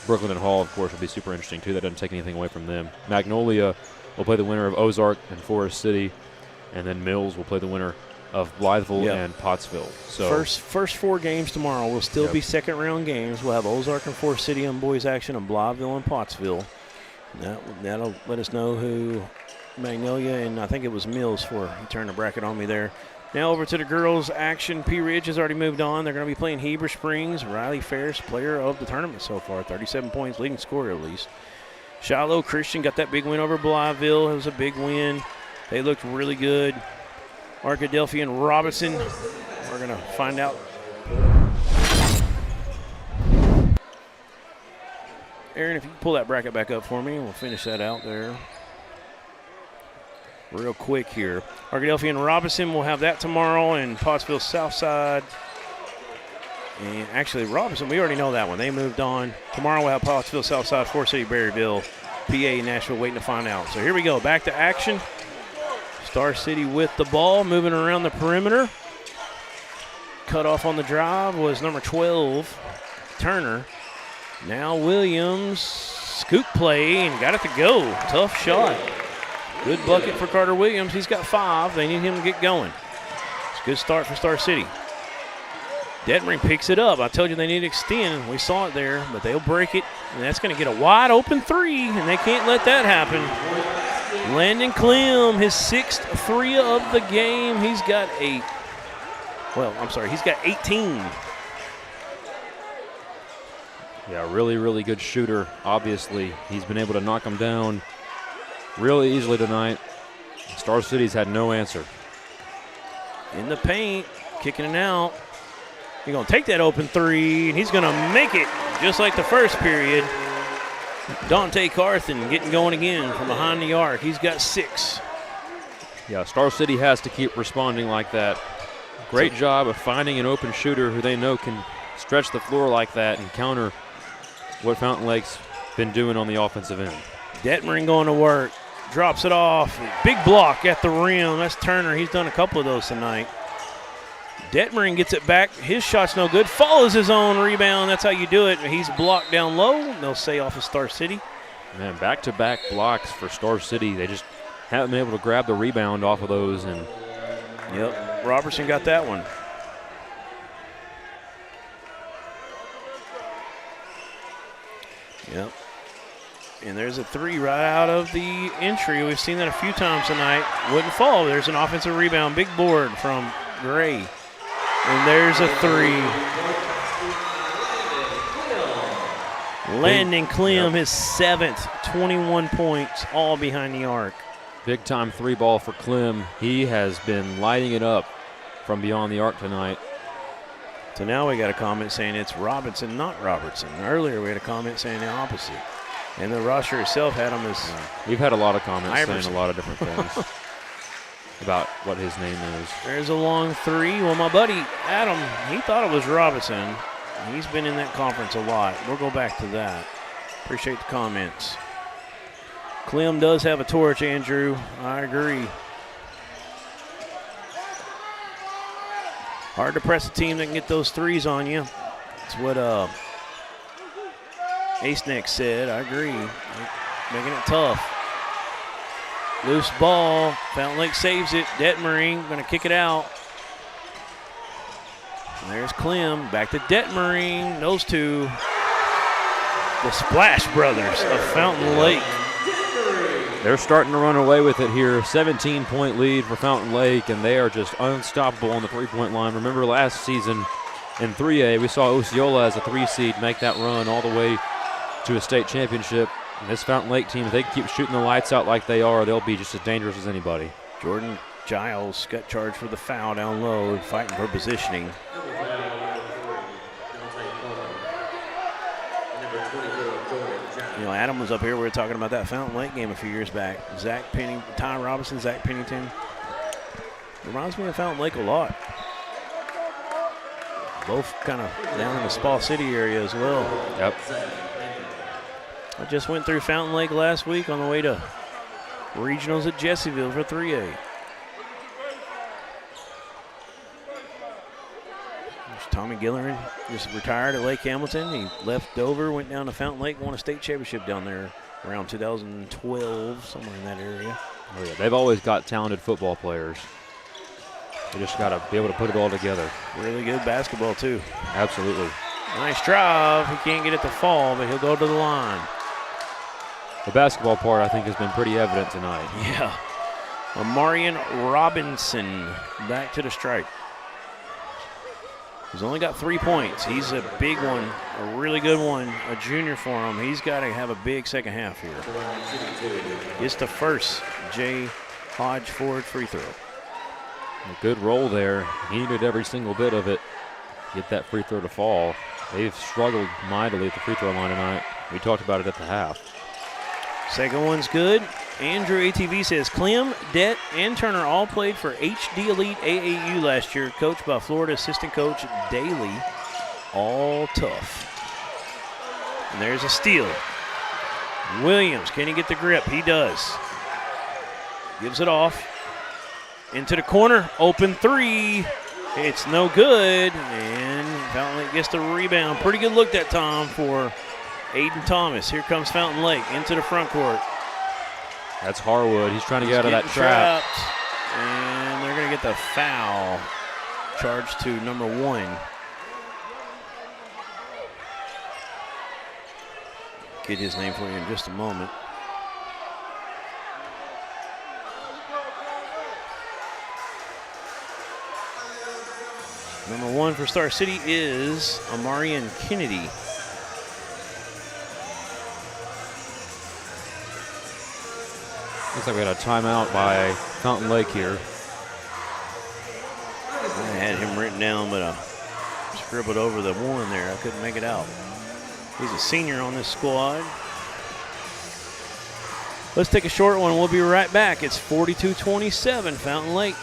Brookland and Hall, of course, will be super interesting, too. That doesn't take anything away from them. Magnolia will play the winner of Ozark and Forest City. And then Mills will play the winner of Blytheville and Pottsville. So first 4 games tomorrow will still be second-round games. We'll have Ozark and Forest City on boys action and Blytheville and Pottsville. That'll let us know who Magnolia and I think it was Mills for. He turned the bracket on me there. Now over to the girls' action. P. Ridge has already moved on. They're going to be playing Heber Springs. Riley Ferris, player of the tournament so far, 37 points, leading scorer at least. Shiloh Christian got that big win over Blytheville. It was a big win. They looked really good. Arkadelphia and Robinson. We're going to find out. Aaron, if you can pull that bracket back up for me, and we'll finish that out there real quick here. Arkadelphia and Robinson will have that tomorrow, and Pottsville Southside. And actually, Robinson, we already know that one. They moved on. Tomorrow we'll have Pottsville Southside, Forest City, Berryville, PA, Nashville waiting to find out. So here we go. Back to action. Star City with the ball, moving around the perimeter. Cut off on the drive was number 12, Turner. Now Williams, scoop play, and got it to go. Tough shot. Good bucket for Carter Williams. He's got 5. They need him to get going. It's a good start for Star City. Detmering picks it up. I told you they need to extend. We saw it there, but they'll break it, and that's going to get a wide open 3, and they can't let that happen. Landon Clem, his 6th 3 of the game. He's got 8. He's got 18. Yeah, really, really good shooter. Obviously, he's been able to knock them down really easily tonight. Star City's had no answer. In the paint, kicking it out. He's going to take that open 3, and he's going to make it just like the first period. Dante Carthen getting going again from behind the arc. He's got 6. Yeah, Star City has to keep responding like that. Great job of finding an open shooter who they know can stretch the floor like that and counter what Fountain Lake's been doing on the offensive end. Detmering going to work. Drops it off. Big block at the rim. That's Turner. He's done a couple of those tonight. Detmering gets it back. His shot's no good. Follows his own rebound. That's how you do it. He's blocked down low. They'll say off of Star City. Man, back-to-back blocks for Star City. They just haven't been able to grab the rebound off of those. And yep, Robertson got that one. Yep. And there's a 3 right out of the entry. We've seen that a few times tonight. Wouldn't fall. There's an offensive rebound. Big board from Gray. And there's a 3. Landon Clem, his 7th, 21 points, all behind the arc. Big-time 3 ball for Clem. He has been lighting it up from beyond the arc tonight. So now we got a comment saying it's Robinson, not Robertson. Earlier we had a comment saying the opposite. And the roster itself had him as We've had a lot of comments Iverson. saying a lot of different things about what his name is. There's a long three. Well, my buddy Adam, he thought it was Robinson. He's been in that conference a lot. We'll go back to that. Appreciate the comments. Clem does have a torch, Andrew. I agree. Hard to press a team that can get those threes on you. That's what Ace Neck said. I agree. Making it tough. Loose ball. Fountain Lake saves it. Detmering going to kick it out. And there's Clem. Back to Detmering. Those two. The Splash Brothers of Fountain Lake. They're starting to run away with it here. 17-point lead for Fountain Lake, and they are just unstoppable on the three-point line. Remember last season in 3A, we saw Osceola as a 3 seed make that run all the way to a state championship. And this Fountain Lake team, if they keep shooting the lights out like they are, they'll be just as dangerous as anybody. Jordan Giles got charged for the foul down low, fighting for positioning. You know, Adam was up here. We were talking about that Fountain Lake game a few years back. Ty Robinson, Zach Pennington. Reminds me of Fountain Lake a lot. Both kind of down in the Spa City area as well. Yep. I just went through Fountain Lake last week on the way to regionals at Jessieville for 3A. There's Tommy Gillerin, just retired at Lake Hamilton. He left Dover, went down to Fountain Lake, won a state championship down there around 2012, somewhere in that area. Oh, yeah. They've always got talented football players. They just got to be able to put it all together. Really good basketball, too. Absolutely. Nice drive. He can't get it to fall, but he'll go to the line. The basketball part, I think, has been pretty evident tonight. Yeah. Amarian Robinson back to the stripe. He's only got 3 points. He's a big one, a really good one, a junior for him. He's got to have a big second half here. It's the first Jay Hodge Ford free throw. A good roll there. He needed every single bit of it. Get that free throw to fall. They've struggled mightily at the free throw line tonight. We talked about it at the half. Second one's good. Andrew ATV says Clem, Det, and Turner all played for HD Elite AAU last year, coached by Florida assistant coach Daly. All tough. And there's a steal. Williams, can he get the grip? He does. Gives it off. Into the corner, open three. It's no good, and Fountain Lake gets the rebound. Pretty good look that time for Aiden Thomas. Here comes Fountain Lake into the front court. That's Harwood. He's trying to get out of that trap. And they're going to get the foul charged to number 1. Get his name for you in just a moment. Number 1 for Star City is Amarian Kennedy. Looks like we had a timeout by Fountain Lake here. I had him written down, but I scribbled over the 1 there. I couldn't make it out. He's a senior on this squad. Let's take a short one. We'll be right back. It's 42-27, Fountain Lake.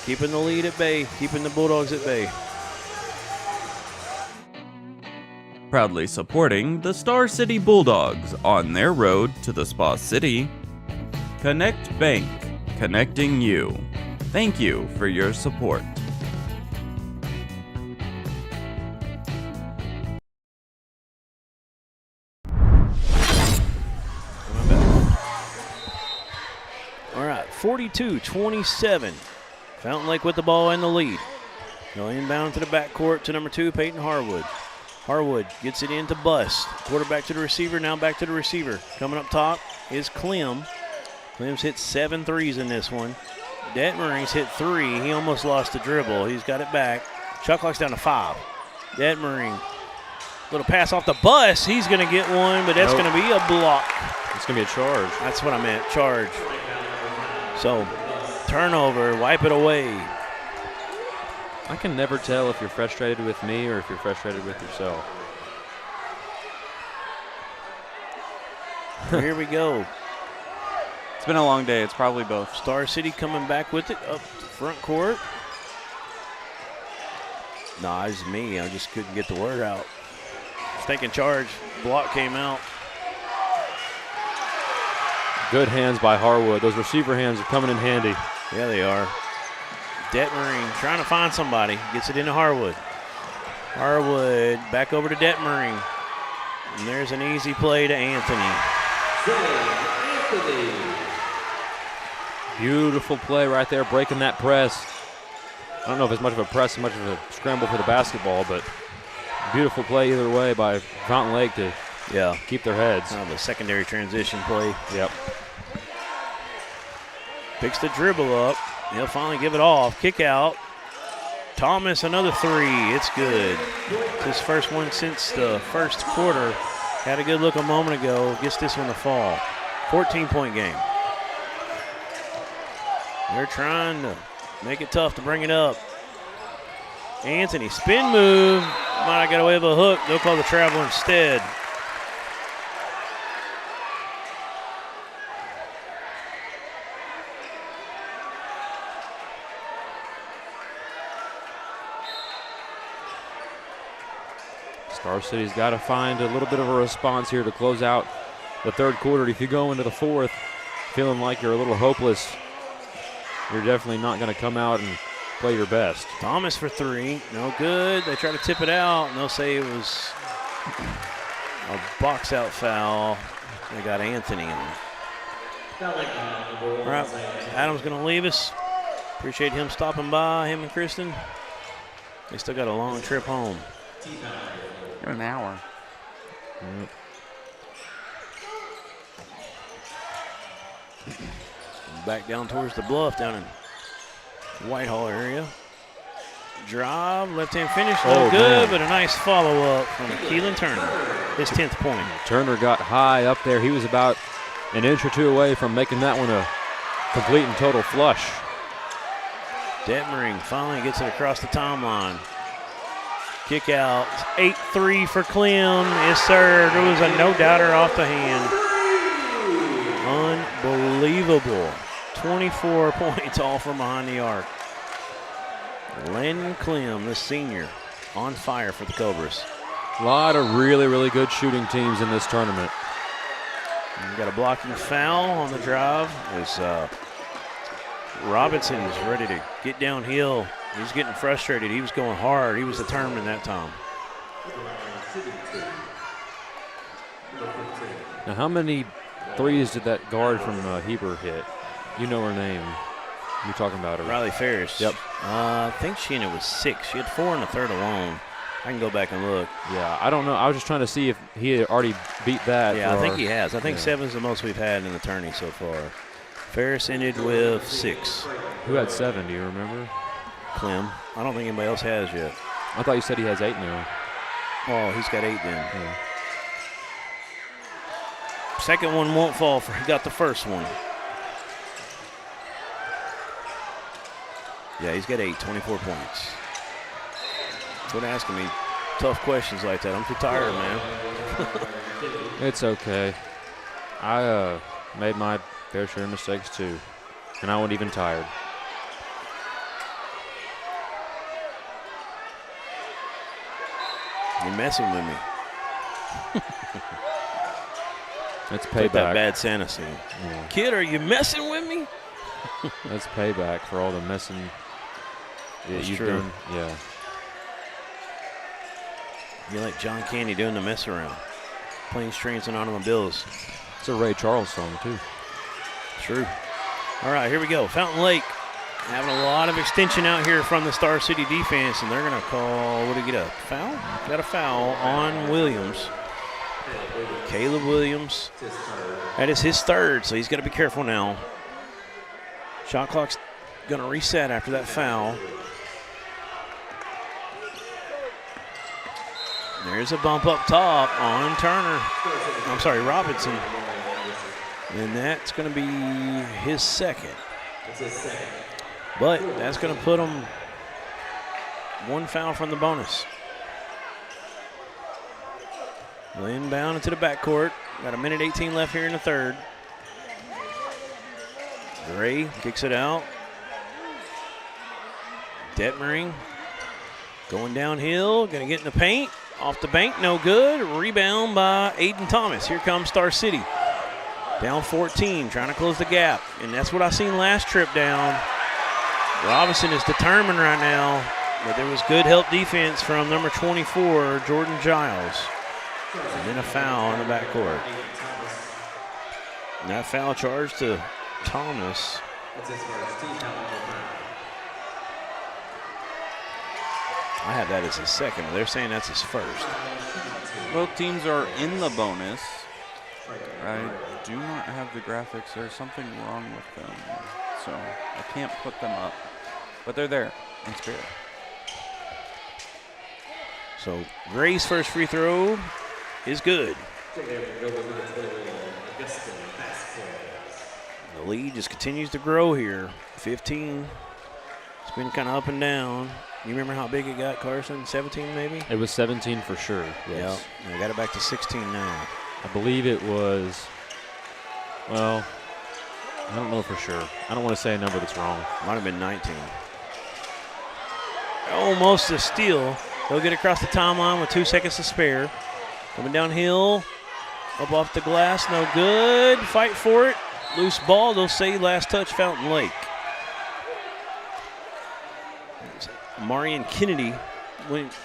Keeping the lead at bay, keeping the Bulldogs at bay. Proudly supporting the Star City Bulldogs on their road to the Spa City. Connect Bank, connecting you. Thank you for your support. All right, 42-27. Fountain Lake with the ball in the lead. They'll inbound to the backcourt to number 2, Peyton Harwood. Harwood gets it into Bust. Quarterback to the receiver, now back to the receiver. Coming up top is Clem. Clem's hit 7 threes in this one. Detmering's hit 3. He almost lost the dribble. He's got it back. Shot clock's down to 5. Detmering, little pass off the Bust. He's going to get one, but that's going to be a block. It's going to be a charge. That's what I meant, charge. So, turnover, wipe it away. I can never tell if you're frustrated with me or if you're frustrated with yourself. Here we go. It's been a long day. It's probably both. Star City coming back with it up to front court. Nah, it's me. I just couldn't get the word out. Was taking charge. Block came out. Good hands by Harwood. Those receiver hands are coming in handy. Yeah, they are. Detmering trying to find somebody. Gets it into Harwood. Harwood back over to Detmering. And there's an easy play to Anthony. Beautiful play right there, breaking that press. I don't know if it's much of a press, as much of a scramble for the basketball, but beautiful play either way by Fountain Lake to keep their heads. Kind of a secondary transition play. Yep. Picks the dribble up. He'll finally give it off. Kick out. Thomas, another three. It's good. It's his first one since the first quarter. Had a good look a moment ago. Gets this one to fall. 14-point game. They're trying to make it tough to bring it up. Anthony, spin move. Might have got away with a hook. They'll call the travel instead. Star City's got to find a little bit of a response here to close out the third quarter. If you go into the fourth feeling like you're a little hopeless, you're definitely not going to come out and play your best. Thomas for three. No good. They try to tip it out, and they'll say it was a box out foul. They got Anthony on. All right, Adam's going to leave us. Appreciate him stopping by, him and Kristen. They still got a long trip home. An hour. Yep. Back down towards the bluff down in Whitehall area. Drive, left-hand finish, no good, but a nice follow-up from Keelan Turner, his 10th point. Turner got high up there. He was about an inch or two away from making that one a complete and total flush. Detmering finally gets it across the timeline. Kick out, 8-3 for Clem is served. It was a no-doubter off the hand. Unbelievable. 24 points all from behind the arc. Landon Clem, the senior, on fire for the Cobras. A lot of really, really good shooting teams in this tournament. We got a blocking foul on the drive as Robinson's ready to get downhill. He's getting frustrated. He was going hard. He was determined that time. Now, how many threes did that guard from Heber hit? You know her name. You're talking about her. Riley Ferris. Yep. I think she ended with 6. She had 4 in the third alone. I can go back and look. Yeah, I don't know. I was just trying to see if he had already beat that. Yeah, I think he has. I think 7's the most we've had in the tourney so far. Ferris ended with 6. Who had 7? Do you remember? Clem. I don't think anybody else has yet. I thought you said he has 8 now. Oh, he's got 8 then. Yeah. Second one won't fall for he got the first one. Yeah, he's got 8, 24 points. Quit asking me tough questions like that. I'm too tired, man. It's okay. I made my fair share of mistakes too, and I wasn't even tired. You're messing with me. That's Like that payback. bad Santa scene. Yeah. Kid, are you messing with me? That's payback for all the messing that That's you've true. done. Yeah. You're like John Candy doing the mess around. Planes, trains, and automobiles. It's a Ray Charles song too. True. All right, here we go. Fountain Lake having a lot of extension out here from the Star City defense, and they're going to call, what do you get, a foul? Got a foul on Williams. Caleb Williams. That is his third, so he's got to be careful now. Shot clock's going to reset after that foul. There's a bump up top on Turner. I'm sorry, Robinson. And that's going to be his second. But that's going to put him 1 foul from the bonus. We'll inbound into the backcourt. Got a minute 18 left here in the third. Gray kicks it out. Detmering going downhill, gonna get in the paint. Off the bank, no good. Rebound by Aiden Thomas. Here comes Star City. Down 14, trying to close the gap. And that's what I seen last trip down. Robinson is determined right now, but there was good help defense from number 24, Jordan Giles. And then a foul in the backcourt. And that foul charge to Thomas. I have that as his second. They're saying that's his first. Both teams are in the bonus. I do not have the graphics. There's something wrong with them, so I can't put them up. But they're there in spirit. So Gray's first free throw is good. The lead just continues to grow here. 15. It's been kind of up and down. You remember how big it got, Carson? 17 maybe? It was 17 for sure. Yes. Yeah. We got it back to 16 now. I believe it was, well, I don't know for sure. I don't want to say a number that's wrong. Might have been 19. Almost a steal. They'll get across the timeline with 2 seconds to spare. Coming downhill, up off the glass, no good. Fight for it. Loose ball, they'll say last touch, Fountain Lake. Marion Kennedy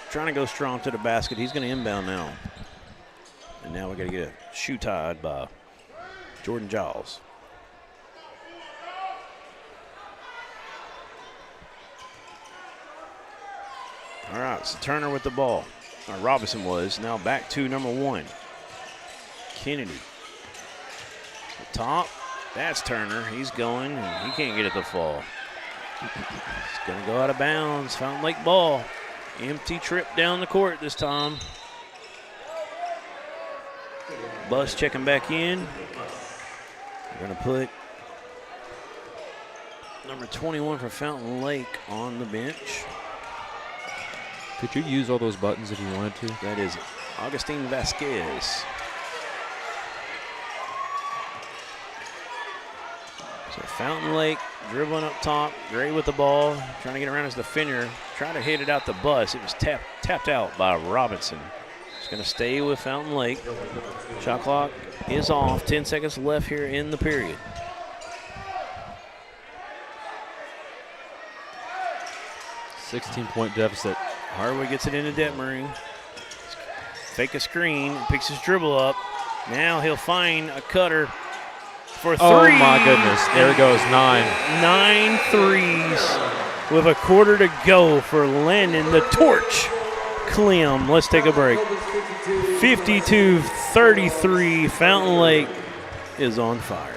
trying to go strong to the basket. He's going to inbound now. And now we got to get a shoe tied by Jordan Giles. All right, so Turner with the ball. Robinson was. Now back to number 1. Kennedy. The top. That's Turner. He's going, and he can't get it to fall. It's going to go out of bounds. Fountain Lake ball. Empty trip down the court this time. Bus checking back in. We're going to put number 21 for Fountain Lake on the bench. Could you use all those buttons if you wanted to? That is Augustine Vasquez. So Fountain Lake dribbling up top. Gray with the ball, trying to get around his defender. Trying to hit it out the bus. It was tapped out by Robinson. It's going to stay with Fountain Lake. Shot clock is off. 10 seconds left here in the period. $16-point deficit. Hardaway gets it into Detmering. Fake a screen, picks his dribble up. Now he'll find a cutter for 3. Oh my goodness, there goes 9. 9 threes with a quarter to go for Landon, the torch. Clem, let's take a break. 52-33, Fountain Lake is on fire.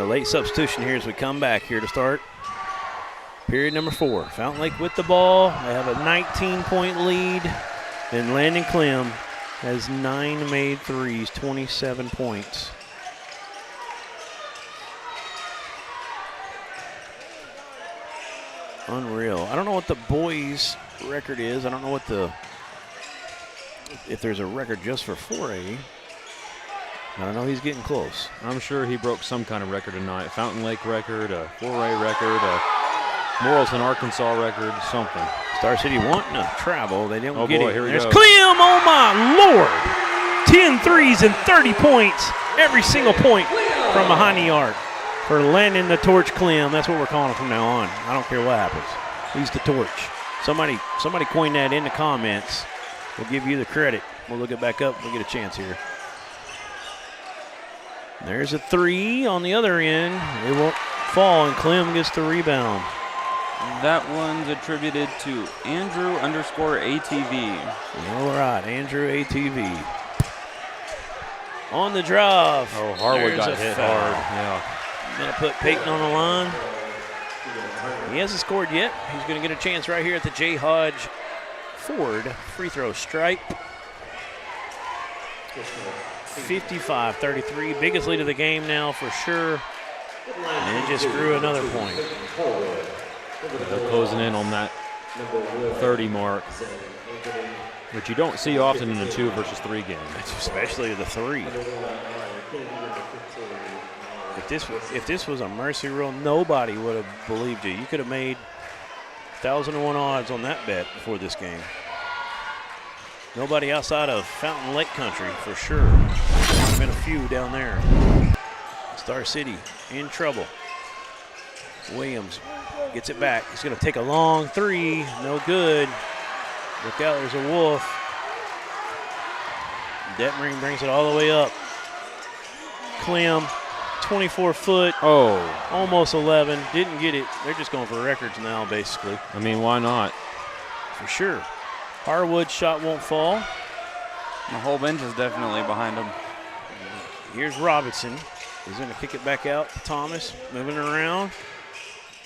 Late substitution here as we come back here to start Period number 4. Fountain Lake with the ball. They have a 19-point lead. And Landon Clem has 9 made threes, 27 points. Unreal. I don't know what the boys' record is. I don't know if there's a record just for 4A. I don't know. He's getting close. I'm sure he broke some kind of record tonight. Fountain Lake record, a 4A record, a Morrilton, Arkansas record, something. Star City wanting to travel. They didn't get boy, it. here we There's go. Clem. Oh, my Lord. 10 threes and 30 points. Every single point from behind the arc for Landon the Torch Clem. That's what we're calling him from now on. I don't care what happens. He's the torch. Somebody coined that in the comments. We'll give you the credit. We'll look it back up. We'll get a chance here. There's a 3 on the other end. It won't fall, and Clem gets the rebound. That one's attributed to Andrew_ATV. All right, Andrew ATV. On the drive. Oh, Harwood got hit hard. Yeah. Going to put Peyton on the line. He hasn't scored yet. He's going to get a chance right here at the J. Hodge Ford free throw stripe. 55-33. Biggest lead of the game now for sure. And it just grew another point. They're closing in on that 30 mark, which you don't see often in a 2 versus 3 game. Especially the 3. If this was a mercy rule, nobody would have believed you. You could have made 1,001 odds on that bet before this game. Nobody outside of Fountain Lake country for sure. There might have been a few down there. Star City in trouble. Williams gets it back. He's going to take a long 3. No good. Look out, there's a wolf. Detmering brings it all the way up. Clem, 24-foot. Oh. Almost 11. Didn't get it. They're just going for records now, basically. I mean, why not? For sure. Harwood's shot won't fall. The whole bench is definitely behind him. Here's Robinson. He's going to kick it back out to Thomas. Moving around.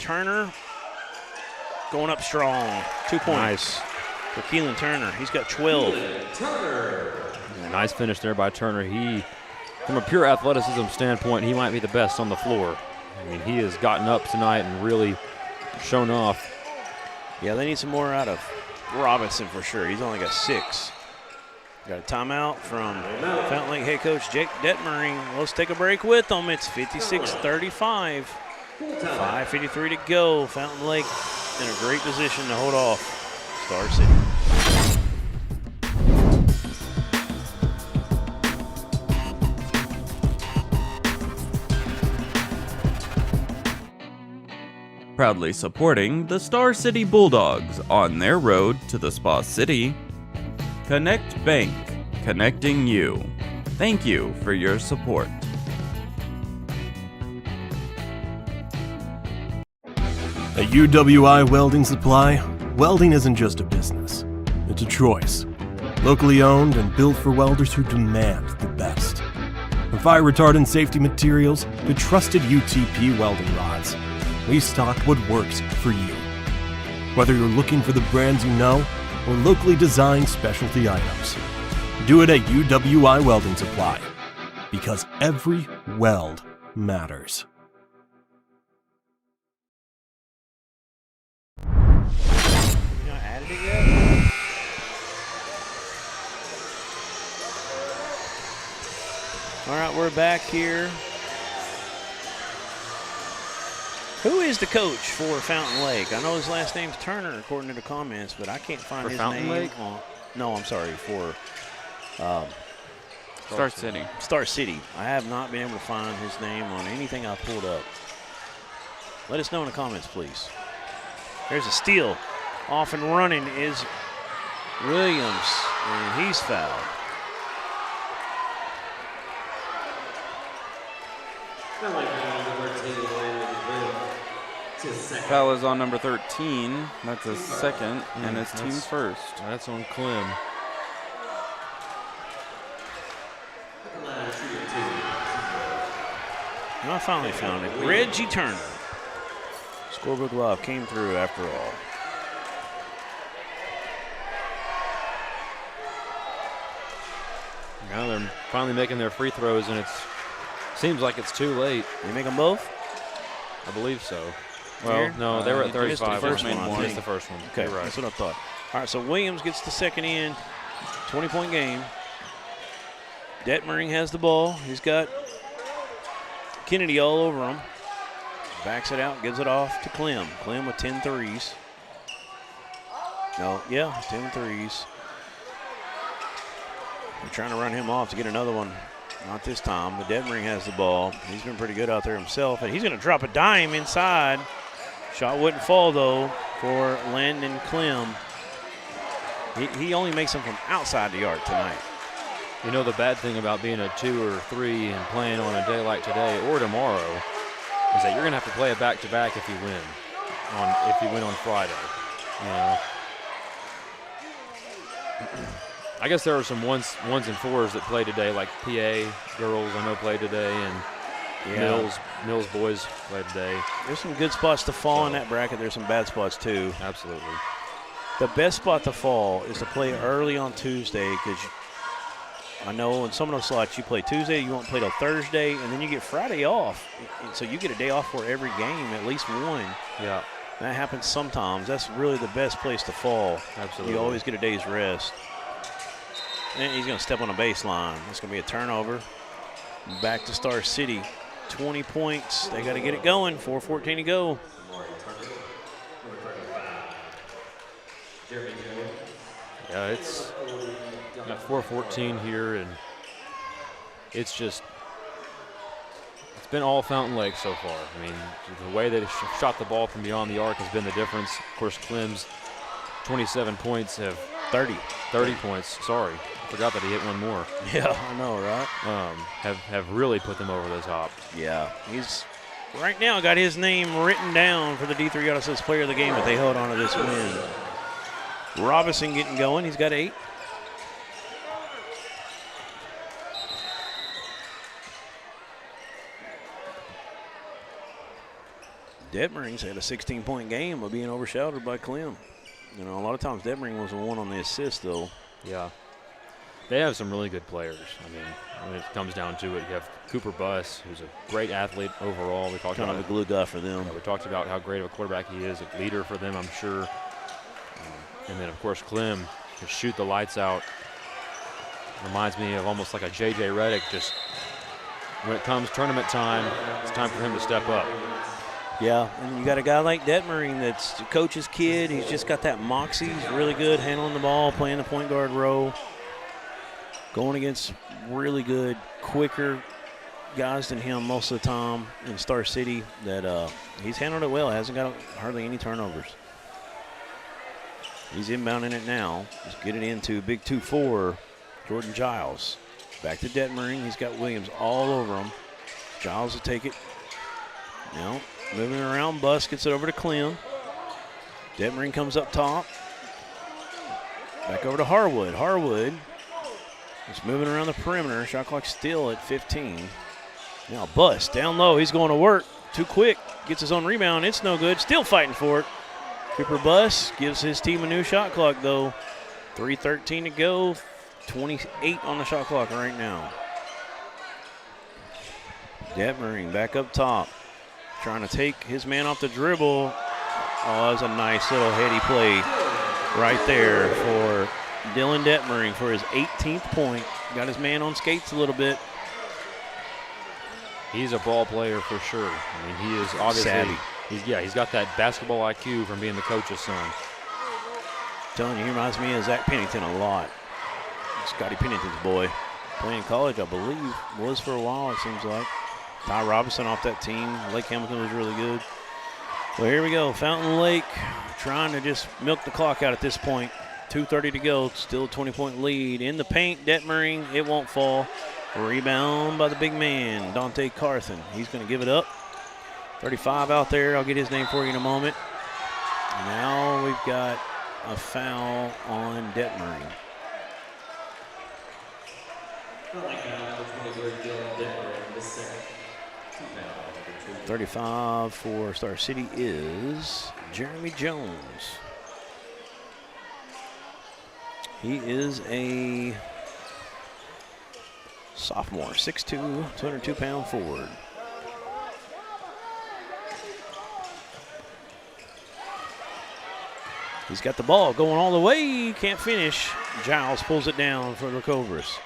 Turner going up strong. 2 points. Nice. For Keelan Turner. He's got 12. Nice finish there by Turner. He, from a pure athleticism standpoint, he might be the best on the floor. I mean, he has gotten up tonight and really shown off. Yeah, they need some more out of Robinson for sure. He's only got 6. Got a timeout from Fountain Lake head coach Jake Detmering. Let's take a break with them. It's 56-35. 5:53 to go. Fountain Lake in a great position to hold off Star City. Proudly supporting the Star City Bulldogs on their road to the Spa City. Connect Bank, connecting you. Thank you for your support. At UWI Welding Supply, welding isn't just a business, it's a choice. Locally owned and built for welders who demand the best. From fire retardant safety materials to trusted UTP welding rods, we stock what works for you. Whether you're looking for the brands you know or locally designed specialty items, do it at UWI Welding Supply, because every weld matters. Not added it yet? All right, we're back here. Who is the coach for Fountain Lake? I know his last name's Turner, according to the comments, but I can't find For his Fountain name. Lake? No, I'm sorry, for Star City. Star City. I have not been able to find his name on anything I pulled up. Let us know in the comments, please. There's a steal. Off and running is Williams, and he's fouled. Foul is on number 13. That's his second, and his team's first. That's on Clem. I finally found it. Reggie Turner. Scorebook Live came through after all. Now they're finally making their free throws, and it seems like it's too late. You make them both? I believe so. Well, no, they were at 35. The first one, I missed the first one. Okay, You're right. that's what I thought. All right, so Williams gets the second in, 20-point game. Detmering has the ball. He's got Kennedy all over him. Backs it out, gives it off to Clem. Clem with 10 threes. No, yeah, 10 threes. They're trying to run him off to get another one. Not this time, but Detmering has the ball. He's been pretty good out there himself, and he's going to drop a dime inside. Shot wouldn't fall, though, for Landon Clem. He only makes them from outside the arc tonight. You know, the bad thing about being a 2 or 3 and playing on a day like today or tomorrow is that you're going to have to play a back-to-back if you win on Friday. You know. I guess there are some ones and fours that play today, like PA girls I know play today, and Mills boys play today. There's some good spots to fall in that bracket. There's some bad spots too. Absolutely. The best spot to fall is to play early on Tuesday, because I know in some of those slots you play Tuesday, you won't play till Thursday, and then you get Friday off. So you get a day off for every game, at least one. Yeah. That happens sometimes. That's really the best place to fall. Absolutely. You always get a day's rest. And he's going to step on the baseline. It's going to be a turnover. Back to Star City. 20 points. They got to get it going. 4:14 to go. Yeah, it's got 4:14 here, and it's been all Fountain Lake so far. I mean, the way they shot the ball from beyond the arc has been the difference. Of course, Clem's 27 points have 30 points. Sorry, I forgot that he hit one more. Yeah, I know, right? Have really put them over the top. Yeah, he's right now got his name written down for the D3 Auto Sales Player of the Game if they held on to this win. Robinson getting going. He's got 8. Detmering's had a 16-point game of being overshadowed by Clem. You know, a lot of times Detmering was the one on the assist, though. Yeah. They have some really good players. I mean, when it comes down to it, you have Cooper Buss, who's a great athlete overall. We talked kind about of a glue guy for them. We talked about how great of a quarterback he is, a leader for them, I'm sure. And then, of course, Clem can shoot the lights out. Reminds me of almost like a J.J. Redick. Just when it comes tournament time, it's time for him to step up. Yeah, and you got a guy like Detmering that's a coach's kid. He's just got that moxie. He's really good handling the ball, playing the point guard role, going against really good, quicker guys than him most of the time in Star City. That he's handled it well. Hasn't got hardly any turnovers. He's inbounding it now. Just get it into big 2-4, Jordan Giles. Back to Detmering. He's got Williams all over him. Giles will take it. Now, moving around, Buss gets it over to Clem. Detmering comes up top. Back over to Harwood. Harwood is moving around the perimeter. Shot clock still at 15. Now Buss down low. He's going to work. Too quick. Gets his own rebound. It's no good. Still fighting for it. Cooper Buss gives his team a new shot clock, though. 3:13 to go. 28 on the shot clock right now. Detmering back up top. Trying to take his man off the dribble. Oh, that was a nice little heady play right there for Dylan Detmering for his 18th point. Got his man on skates a little bit. He's a ball player for sure. I mean, he is obviously savvy. He's got that basketball IQ from being the coach's son. I'm telling you, he reminds me of Zach Pennington a lot. Scotty Pennington's boy. Playing college, I believe, was for a while, it seems like. Ty Robinson off that team. Lake Hamilton was really good. Well, here we go. Fountain Lake trying to just milk the clock out at this point. 2:30 to go. Still a 20-point lead. In the paint, Detmering. It won't fall. Rebound by the big man, Dante Carthen. He's going to give it up. 35 out there. I'll get his name for you in a moment. Now we've got a foul on Detmering. 35 for Star City is Jeremy Jones. He is a sophomore, 6'2", 202-pound forward. He's got the ball going all the way, can't finish. Giles pulls it down for the Cobras.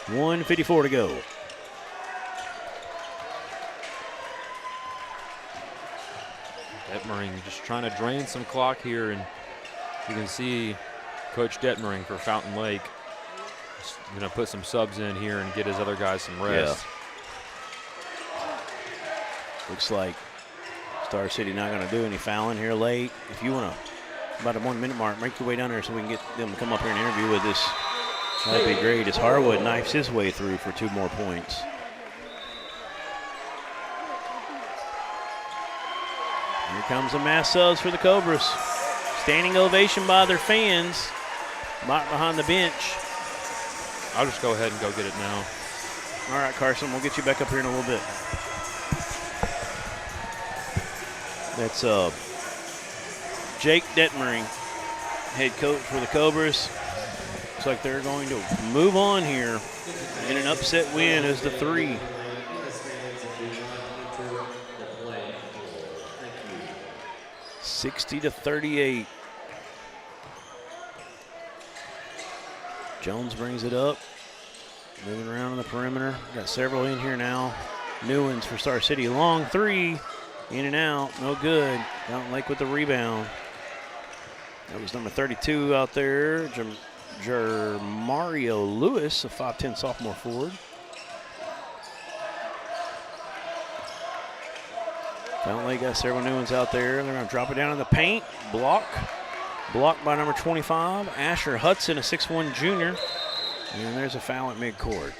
1:54 to go. Detmering just trying to drain some clock here, and you can see Coach Detmering for Fountain Lake is going to put some subs in here and get his other guys some rest. Yeah. Looks like Star City not going to do any fouling here late. If you want to, about a 1 minute mark, make your way down there so we can get them to come up here and interview with us. That'd be great as Harwood knifes his way through for 2 more points. Here comes the mass subs for the Cobras. Standing ovation by their fans right behind the bench. I'll just go ahead and go get it now. All right, Carson, we'll get you back up here in a little bit. That's Jake Detmering, head coach for the Cobras. Looks like they're going to move on here in an upset win as the 3. $60-38. Jones brings it up. Moving around on the perimeter. Got several in here now. New ones for Star City. Long 3. In and out. No good. Fountain Lake with the rebound. That was number 32 out there. Mario Lewis, a 5'10" sophomore forward. Fountain Lake got several new ones out there. They're going to drop it down in the paint. Blocked by number 25, Asher Hudson, a 6'1" junior. And there's a foul at midcourt.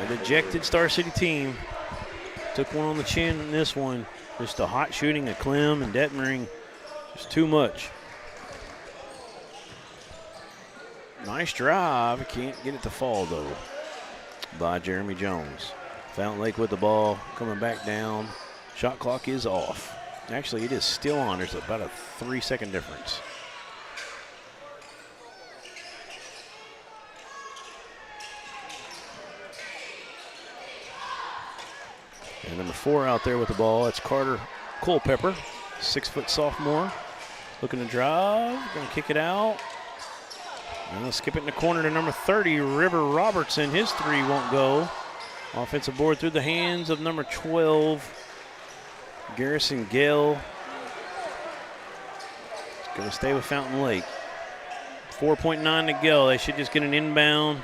A dejected Star City team. Took one on the chin in this one. Just a hot shooting of Clem and Detmering. Just too much. Nice drive. Can't get it to fall, though, by Jeremy Jones. Fountain Lake with the ball. Coming back down. Shot clock is off. Actually, it is still on. There's about a 3-second difference. And number 4 out there with the ball. It's Carter Culpepper, 6' sophomore. Looking to drive. Going to kick it out. And they'll skip it in the corner to number 30, River Robertson. His 3 won't go. Offensive board through the hands of number 12, Garrison Gale. It's going to stay with Fountain Lake. 4.9 to go. They should just get an inbound.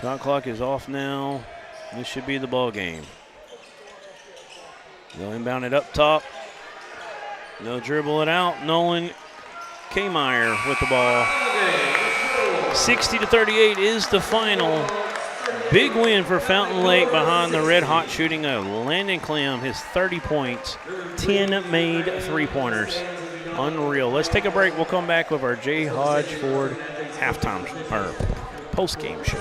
Shot clock is off now. This should be the ball game. They'll inbound it up top. They'll dribble it out. Nolan Kmeyer with the ball. 60-38 is the final. Big win for Fountain Lake behind the red-hot shooting of Landon Clem. His 30 points, 10 made three-pointers. Unreal. Let's take a break. We'll come back with our J. Hodge Ford halftime or post-game show.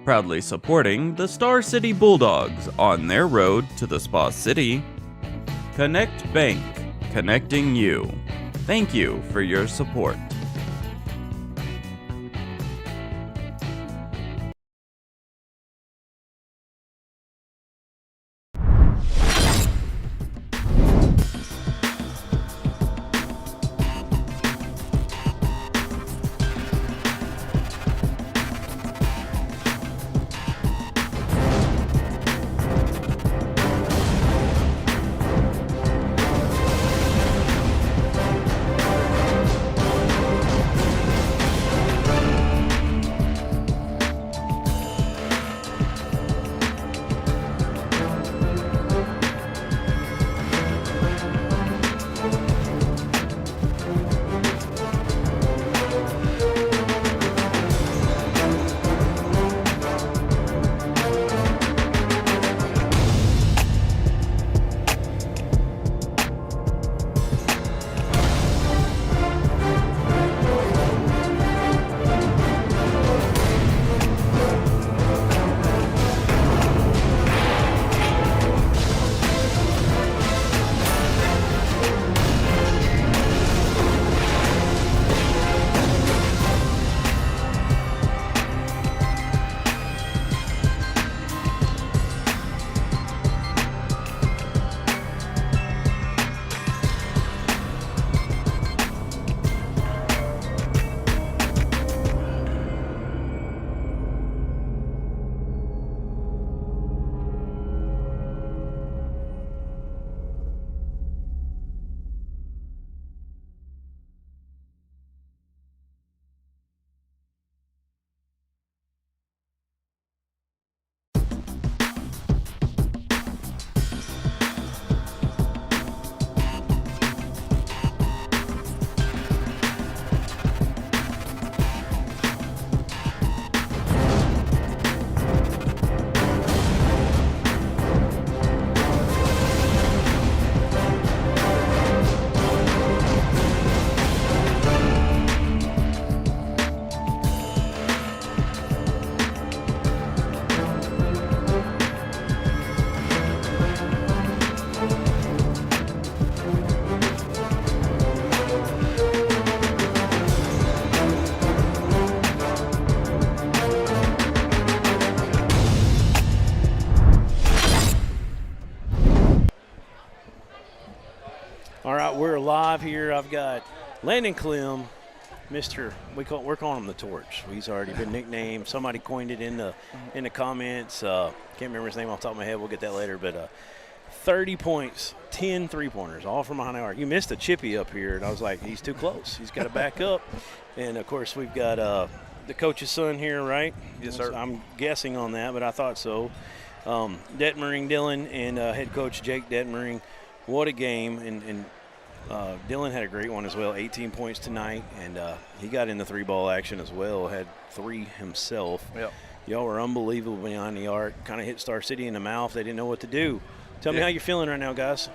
proudly supporting the Star City Bulldogs on their road to the Spa City. Connect Bank, connecting you. Thank you for your support. All right, we're live here. I've got Landon Clem, we're calling him the Torch. He's already been nicknamed. Somebody coined it in the comments. Can't remember his name off the top of my head. We'll get that later. But 30 points, 10 3-pointers, all from behind the arc. You missed a chippy up here, and I was like, he's too close. He's got to back up. And, of course, we've got the coach's son here, right? Yes, sir. I'm guessing on that, but I thought so. Detmering Dylan and head coach Jake Detmering. What a game. And Dylan had a great one as well, 18 points tonight, and he got in the 3-ball action as well, had 3 himself. Yep. Y'all were unbelievable behind the arc, kind of hit Star City in the mouth. They didn't know what to do. Tell me how you're feeling right now, guys.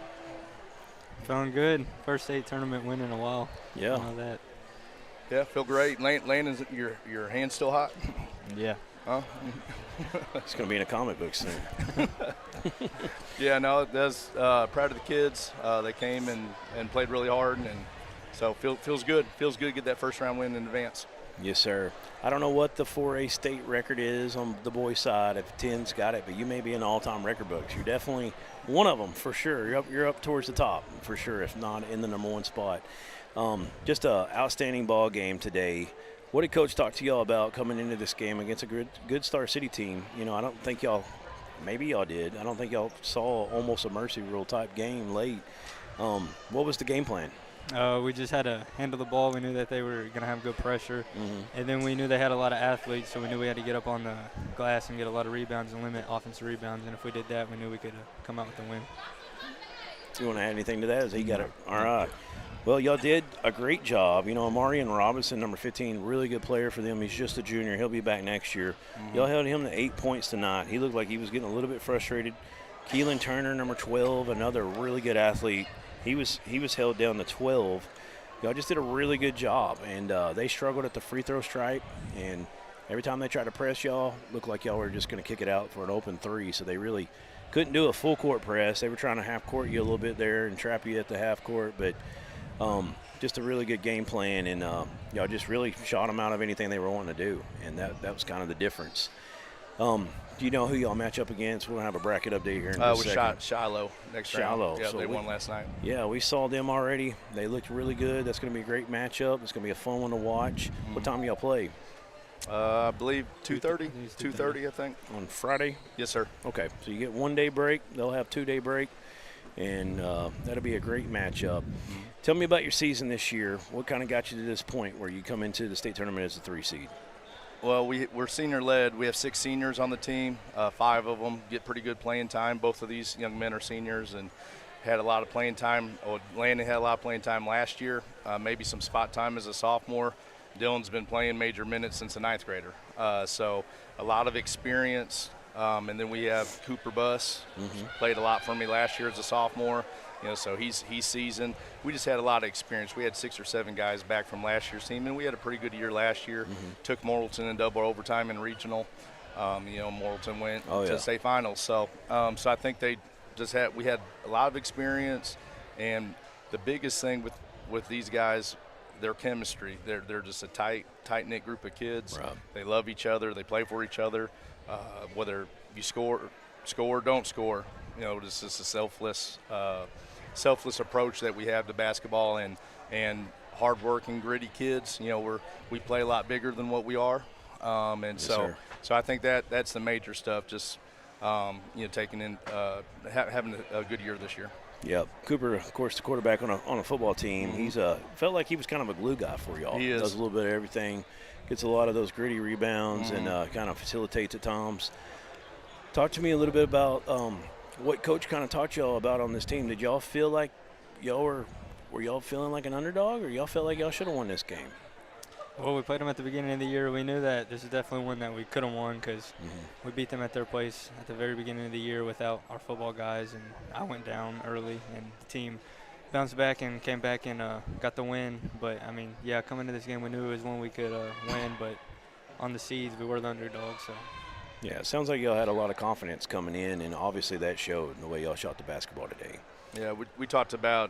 Feeling good. First state tournament win in a while. Yeah. All that. Yeah, feel great. Landon's your hand's still hot? Yeah. Huh? It's going to be in a comic book soon. Yeah, no, that's proud of the kids. They came and played really hard, and so feels good. Feels good to get that first round win in advance. Yes, sir. I don't know what the 4A state record is on the boys' side, if 10's got it, but you may be in the all-time record books. You're definitely one of them for sure. You're up towards the top for sure, if not in the number 1 spot. Just an outstanding ball game today. What did Coach talk to y'all about coming into this game against a good Star City team? You know, I don't think y'all – maybe y'all did. I don't think y'all saw almost a mercy rule type game late. What was the game plan? We just had to handle the ball. We knew that they were going to have good pressure. And then we knew they had a lot of athletes, so we knew we had to get up on the glass and get a lot of rebounds and limit offensive rebounds. And if we did that, we knew we could come out with a win. You want to add anything to that? He got it. All right. Well, y'all did a great job. You know, Amarian Robinson, number 15, really good player for them. He's just a junior. He'll be back next year. Y'all held him to 8 points tonight. He looked like he was getting a little bit frustrated. Keelan Turner, number 12, another really good athlete. He was held down to 12. Y'all just did a really good job, and they struggled at the free throw stripe, and every time they tried to press y'all, looked like y'all were just going to kick it out for an open 3. So they really couldn't do a full court press. They were trying to half court you a little bit there and trap you at the half court, but just a really good game plan, and y'all just really shot them out of anything they were wanting to do, and that was kind of the difference. Do you know who y'all match up against? We're going to have a bracket update here in a second. Shiloh next Shiloh. round. Yeah, So they won last night. Yeah, we saw them already. They looked really good. That's going to be a great matchup. It's going to be a fun one to watch. What time do y'all play? I believe 2:30. 2:30, I think. On Friday? Yes, sir. Okay, so you get 1 day break. They'll have 2 day break, and that'll be a great matchup. Tell me about your season this year. What kind of got you to this point where you come into the state tournament as a 3 seed? Well, we're senior-led. We have 6 seniors on the team. 5 of them get pretty good playing time. Both of these young men are seniors and had a lot of playing time. Landon had a lot of playing time last year, maybe some spot time as a sophomore. Dylan's been playing major minutes since a 9th grader. So a lot of experience. And then we have Cooper Buss, played a lot for me last year as a sophomore. So he's seasoned. We just had a lot of experience. We had 6 or 7 guys back from last year's team, and we had a pretty good year last year. Took Morrilton in double overtime in regional. Morrilton went to state finals. So I think we had a lot of experience, and the biggest thing with these guys, their chemistry. They're just a tight-knit group of kids. Right. They love each other. They play for each other. Whether you score or don't score, this is a selfless approach that we have to basketball, and hard-working, gritty kids. We play a lot bigger than what we are, so I think that's the major stuff. Just taking in having a good year this year. Yep. Cooper, of course, the quarterback on a football team. He's felt like he was kind of a glue guy for y'all. He is. Does a little bit of everything. Gets a lot of those gritty rebounds and kind of facilitates at times. Talk to me a little bit about what Coach kind of taught y'all about on this team. Did y'all feel like were y'all feeling like an underdog, or y'all felt like y'all should have won this game? Well, we played them at the beginning of the year. We knew that this is definitely one that we could have won because we beat them at their place at the very beginning of the year without our football guys, and I went down early, and the team bounced back and came back and got the win. But, coming into this game, we knew it was one we could win, but on the seeds, we were the underdog. So. Yeah, it sounds like y'all had a lot of confidence coming in, and obviously that showed in the way y'all shot the basketball today. Yeah, we talked about,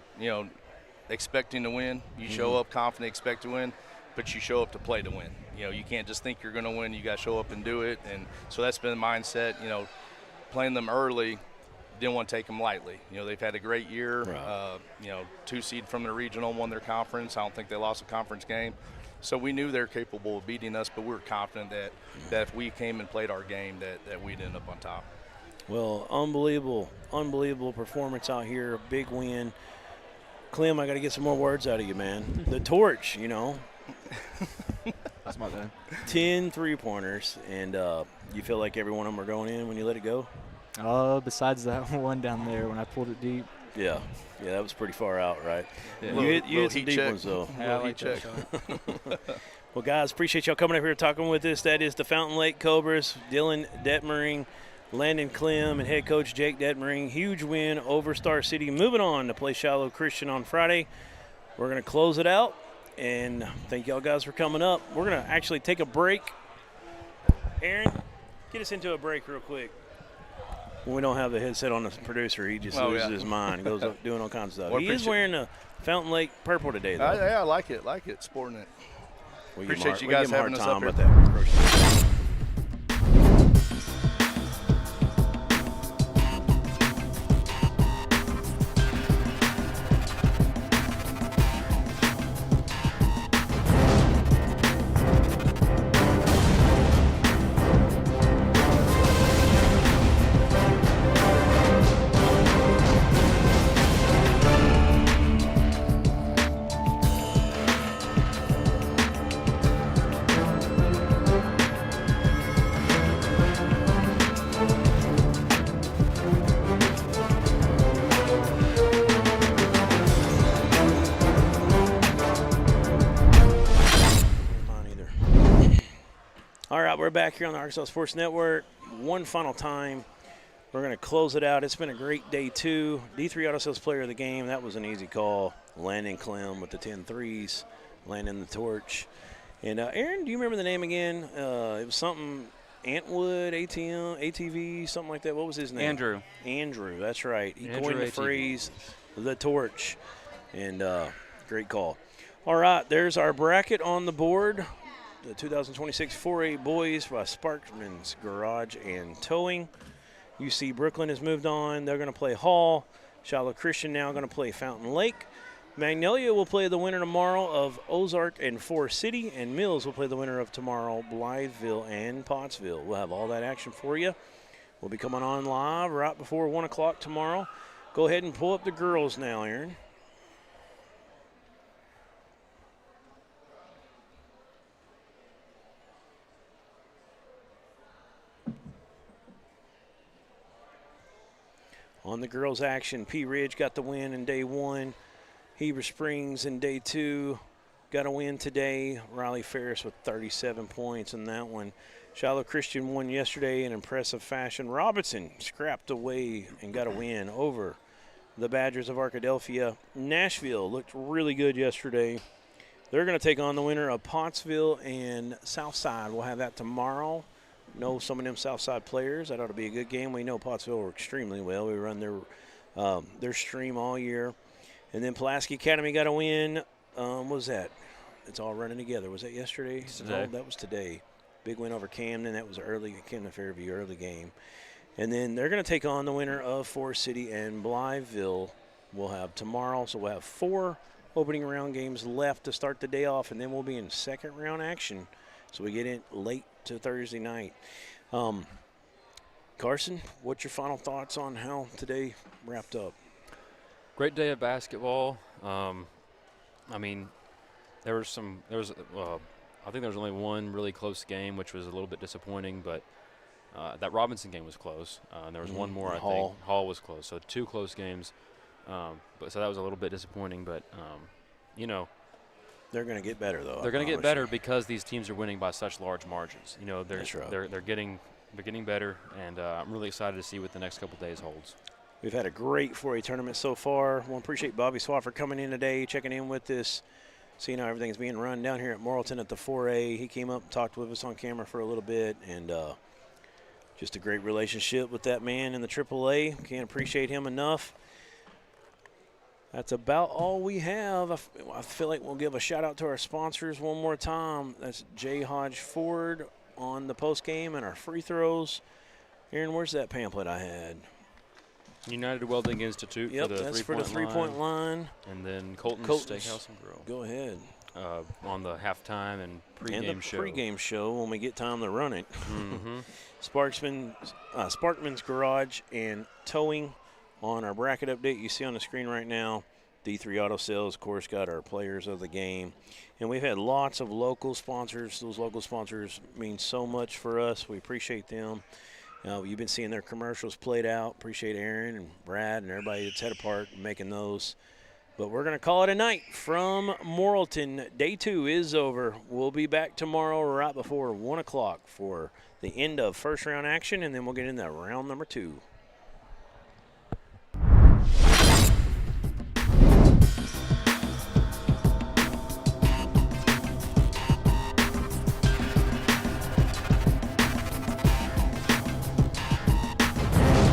expecting to win. You show up confident, expect to win, but you show up to play to win. You can't just think you're going to win. You got to show up and do it. And so that's been the mindset, playing them early, didn't want to take them lightly. They've had a great year. Right. 2 seed from the regional, won their conference. I don't think they lost a conference game. So we knew they're capable of beating us, but we were confident that if we came and played our game, that we'd end up on top. Well, unbelievable performance out here, a big win. Clem, I got to get some more words out of you, man. The torch, That's my thing. 10 3-pointers, and you feel like every one of them are going in when you let it go? Besides that one down there when I pulled it deep. Yeah, that was pretty far out, right? Yeah. You hit some deep ones, though. Yeah, I like that. Well, guys, appreciate y'all coming up here talking with us. That is the Fountain Lake Cobras, Dylan Detmering, Landon Clem, and head coach Jake Detmering. Huge win over Star City. Moving on to play Shiloh Christian on Friday. We're going to close it out, and thank y'all guys for coming up. We're going to actually take a break. Aaron, get us into a break real quick. When we don't have the headset on the producer, he just loses his mind, goes up doing all kinds of stuff. He is wearing the Fountain Lake purple today, though. Yeah, I like it, sporting it. Appreciate you guys having us up here. That. We're back here on the Arkansas Sports Network. One final time. We're going to close it out. It's been a great day, too. D3 Auto Sales Player of the Game. That was an easy call. Landon Clem with the 10 threes. Landon the torch. And Aaron, do you remember the name again? It was something Antwood, ATV, something like that. What was his name? Andrew, that's right. He coined the phrase, the torch. And great call. All right, there's our bracket on the board. The 2026 4A boys by Sparkman's Garage and Towing. UC Brooklyn has moved on. They're going to play Hall. Shiloh Christian now going to play Fountain Lake. Magnolia will play the winner tomorrow of Ozark and Forest City, and Mills will play the winner of tomorrow, Blytheville and Pottsville. We'll have all that action for you. We'll be coming on live right before 1 o'clock tomorrow. Go ahead and pull up the girls now, Aaron. On the girls' action, Pea Ridge got the win in day 1. Heber Springs in day 2 got a win today. Riley Ferris with 37 points in that one. Shiloh Christian won yesterday in impressive fashion. Robinson scrapped away and got a win over the Badgers of Arkadelphia. Nashville looked really good yesterday. They're going to take on the winner of Pottsville and Southside. We'll have that tomorrow. Know some of them Southside players. That ought to be a good game. We know Pottsville extremely well. We run their stream all year. And then Pulaski Academy got a win. What was that? It's all running together. Was that yesterday? Today. No, that was today. Big win over Camden. That was Camden Fairview early game. And then they're going to take on the winner of Forest City and Blytheville. We'll have tomorrow. So we'll have 4 opening round games left to start the day off, and then we'll be in second round action. So we get in late to Thursday night. Carson, what's your final thoughts on how today wrapped up? Great day of basketball. I mean, I think there was only one really close game, which was a little bit disappointing, but that Robinson game was close. And there was one more, I think. Hall was close. So 2 close games. So that was a little bit disappointing, but, they're going to get better, though. They're going to get better because these teams are winning by such large margins. That's right. They're getting better, and I'm really excited to see what the next couple days holds. We've had a great 4A tournament so far. I want to appreciate Bobby Swaffer coming in today, checking in with us, seeing how everything's being run down here at Morrilton at the 4A. He came up and talked with us on camera for a little bit, and just a great relationship with that man in the AAA. Can't appreciate him enough. That's about all we have. I feel like we'll give a shout-out to our sponsors one more time. That's J. Hodge Ford on the postgame and our free throws. Aaron, where's that pamphlet I had? United Welding Institute for the three-point line. And then Colton's Steakhouse and Grill. Go ahead. On the halftime and pregame show. Pregame show when we get time to run it. Mm-hmm. Sparkman's Garage and Towing on our bracket update you see on the screen right now. D3 Auto Sales, of course, got our players of the game. And we've had lots of local sponsors. Those local sponsors mean so much for us. We appreciate them. You've been seeing their commercials played out. Appreciate Aaron and Brad and everybody that's had a part in making those. But we're going to call it a night from Morrilton. Day 2 is over. We'll be back tomorrow right before 1 o'clock for the end of first round action, and then we'll get into round number 2.